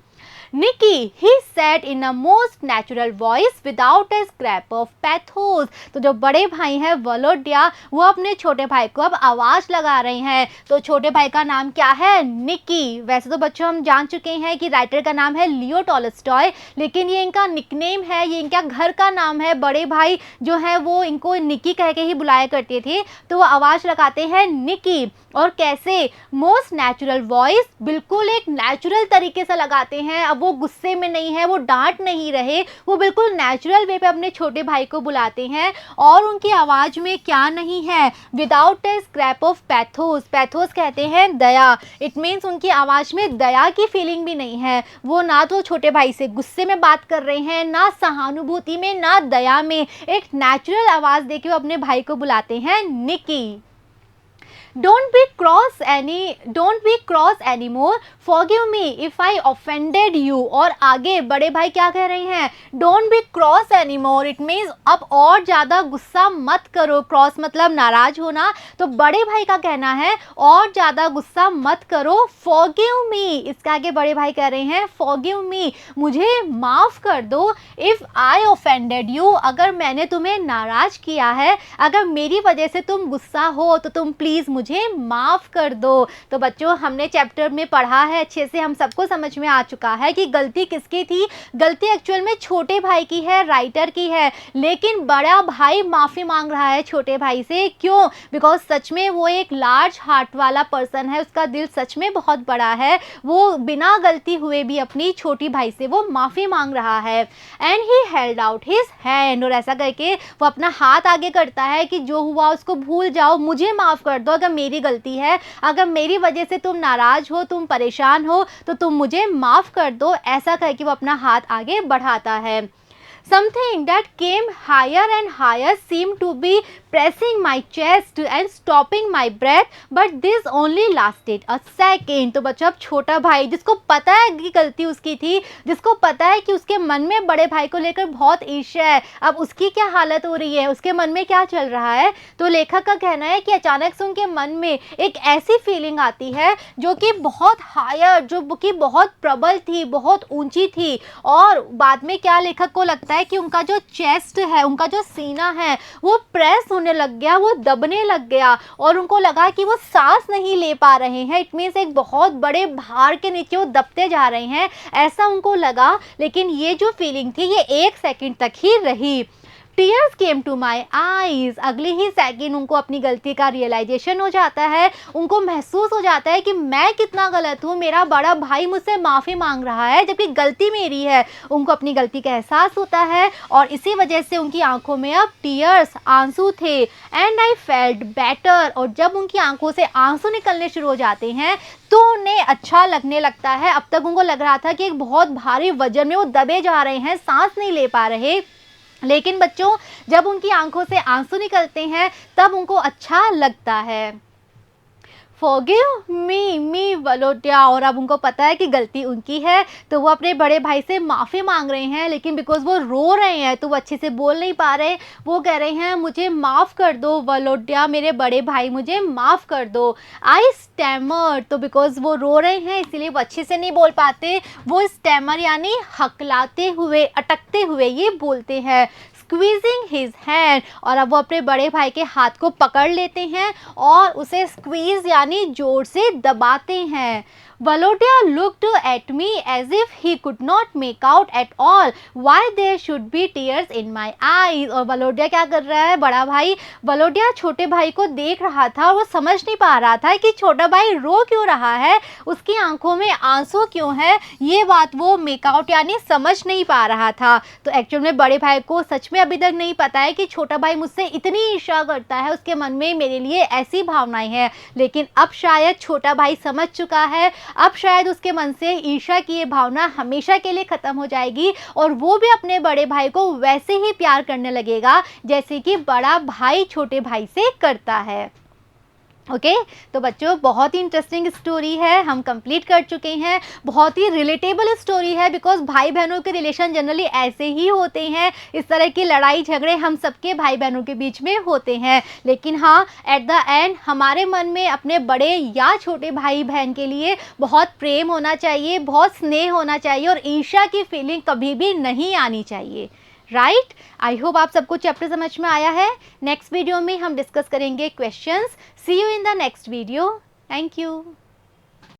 S1: Nicky, he said in a most natural voice without a scrap of pathos. तो जो बड़े भाई हैं वलोडिया, वो अपने छोटे भाई को अब आवाज़ लगा रहे हैं। तो छोटे भाई का नाम क्या है? निकी। वैसे तो बच्चों हम जान चुके हैं कि राइटर का नाम है लियो टॉलस्टॉय, लेकिन ये इनका निकनेम है, ये इनका घर का नाम है। बड़े भाई जो है वो इनको निकी कह के ही बुलाया करते थे, तो वो आवाज़ लगाते हैं निकी। और कैसे? मोस्ट नेचुरल वॉइस, बिल्कुल एक नेचुरल तरीके से लगाते हैं। अब वो गुस्से में नहीं है, वो डांट नहीं रहे, वो बिल्कुल नेचुरल वे पे अपने छोटे भाई को बुलाते हैं। और उनकी आवाज़ में क्या नहीं है? Without A scrap of pathos. Pathos कहते हैं दया। इट मीन्स उनकी आवाज़ में दया की फीलिंग भी नहीं है। वो ना तो छोटे भाई से गुस्से में बात कर रहे हैं, ना सहानुभूति में, ना दया में। एक नेचुरल आवाज़ देके वो अपने भाई को बुलाते हैं Nicky. Don't be cross any more, forgive me if I offended you. और आगे बड़े भाई क्या कह रहे हैं, don't be cross any more, it means अब और ज़्यादा गुस्सा मत करो। क्रॉस मतलब नाराज होना, तो बड़े भाई का कहना है और ज़्यादा गुस्सा मत करो, फॉरगिव मी। इसके आगे बड़े भाई कह रहे हैं फॉरगिव मी, मुझे माफ़ कर दो, इफ़ आई ऑफेंडेड यू, अगर मैंने तुम्हें नाराज़ किया है, अगर मेरी वजह से तुम गुस्सा हो तो तुम प्लीज़ मुझे माफ़ कर दो। तो बच्चों हमने चैप्टर में पढ़ा है, अच्छे से हम सबको समझ में आ चुका है कि गलती किसकी थी। गलती एक्चुअल में छोटे भाई की है, राइटर की है, लेकिन बड़ा भाई माफ़ी मांग रहा है छोटे भाई से। क्यों? बिकॉज सच में वो एक लार्ज हार्ट वाला पर्सन है, उसका दिल सच में बहुत बड़ा है। वो बिना गलती हुए भी अपनी छोटी भाई से वो माफ़ी मांग रहा है। And he held out his hand, और ऐसा करके वो अपना हाथ आगे करता है कि जो हुआ उसको भूल जाओ, मुझे माफ़ कर दो, अगर मेरी गलती है, अगर मेरी वजह से तुम नाराज़ हो, तुम परेशान हो, तो तुम मुझे माफ़ कर दो। ऐसा करके वो अपना हाथ आगे बढ़ाता है। Something that came higher and higher seemed to be pressing my chest and stopping my breath, but this only lasted a second। तो बच्चों अब छोटा भाई जिसको पता है कि गलती उसकी थी, जिसको पता है कि उसके मन में बड़े भाई को लेकर बहुत ईर्ष्या है, अब उसकी क्या हालत हो रही है, उसके मन में क्या चल रहा है, तो लेखक का कहना है कि अचानक से उनके मन में एक ऐसी फीलिंग आती है जो कि बहुत हायर, जो कि बहुत प्रबल थी, बहुत ऊंची थी। और बाद में क्या लेखक को लगता है कि उनका जो चेस्ट है, उनका जो सीना है, वो प्रेस होने लग गया, वो दबने लग गया, और उनको लगा कि वो सांस नहीं ले पा रहे हैं। इट मीन्स एक बहुत बड़े भार के नीचे वो दबते जा रहे हैं, ऐसा उनको लगा। लेकिन ये जो फीलिंग थी ये 1 सेकंड तक ही रही। Tears came to my eyes, अगले ही सेकेंड उनको अपनी गलती का रियलाइजेशन हो जाता है, उनको महसूस हो जाता है कि मैं कितना गलत हूँ, मेरा बड़ा भाई मुझसे माफ़ी मांग रहा है जबकि गलती मेरी है। उनको अपनी गलती का एहसास होता है और इसी वजह से उनकी आंखों में अब टीयर्स, आंसू थे। एंड आई फेल्ट बेटर, और जब उनकी आंखों से आंसू निकलने शुरू हो जाते हैं तो उन्हें अच्छा लगने लगता है। अब तक उनको लग रहा था कि एक बहुत भारी वजन में वो दबे जा रहे हैं, सांस नहीं ले पा रहे, लेकिन बच्चों जब उनकी आंखों से आंसू निकलते हैं तब उनको अच्छा लगता है। फॉरगिव मी वलोटिया, और अब उनको पता है कि गलती उनकी है, तो वो अपने बड़े भाई से माफ़ी मांग रहे हैं, लेकिन बिकॉज वो रो रहे हैं तो वो अच्छे से बोल नहीं पा रहे। वो कह रहे हैं मुझे माफ़ कर दो वलोटिया, मेरे बड़े भाई मुझे माफ़ कर दो। आई स्टैमर, तो बिकॉज वो रो रहे हैं इसीलिए वो अच्छे से नहीं बोल पाते, वो स्टैमर यानी हकलाते हुए, अटकते हुए ये बोलते हैं। स्क्वीजिंग हिज हैंड, और अब वो अपने बड़े भाई के हाथ को पकड़ लेते हैं और उसे स्क्वीज यानी जोर से दबाते हैं। Valodia looked at me as if he could not make out at all why there should be tears in my eyes। और Valodia क्या कर रहा है, बड़ा भाई Valodia छोटे भाई को देख रहा था और वो समझ नहीं पा रहा था कि छोटा भाई रो क्यों रहा है, उसकी आंखों में आंसू क्यों है, ये बात वो मेक आउट यानी समझ नहीं पा रहा था। तो एक्चुअल में बड़े भाई को सच में अभी तक नहीं पता है कि छोटा भाई मुझसे इतनी ईर्ष्या करता है, उसके मन में मेरे लिए ऐसी भावनाएं हैं, लेकिन अब शायद छोटा भाई समझ चुका है, अब शायद उसके मन से ईर्ष्या की ये भावना हमेशा के लिए ख़त्म हो जाएगी और वो भी अपने बड़े भाई को वैसे ही प्यार करने लगेगा जैसे कि बड़ा भाई छोटे भाई से करता है। ओके तो बच्चों बहुत ही इंटरेस्टिंग स्टोरी है, हम कंप्लीट कर चुके हैं। बहुत ही रिलेटेबल स्टोरी है बिकॉज भाई बहनों के रिलेशन जनरली ऐसे ही होते हैं, इस तरह की लड़ाई झगड़े हम सबके भाई बहनों के बीच में होते हैं, लेकिन हाँ एट द एंड हमारे मन में अपने बड़े या छोटे भाई बहन के लिए बहुत प्रेम होना चाहिए, बहुत स्नेह होना चाहिए और ईर्ष्या की फीलिंग कभी भी नहीं आनी चाहिए। राइट, आई होप आप सबको चैप्टर समझ में आया है। नेक्स्ट वीडियो में हम डिस्कस करेंगे questions. See you in the next video. Thank you.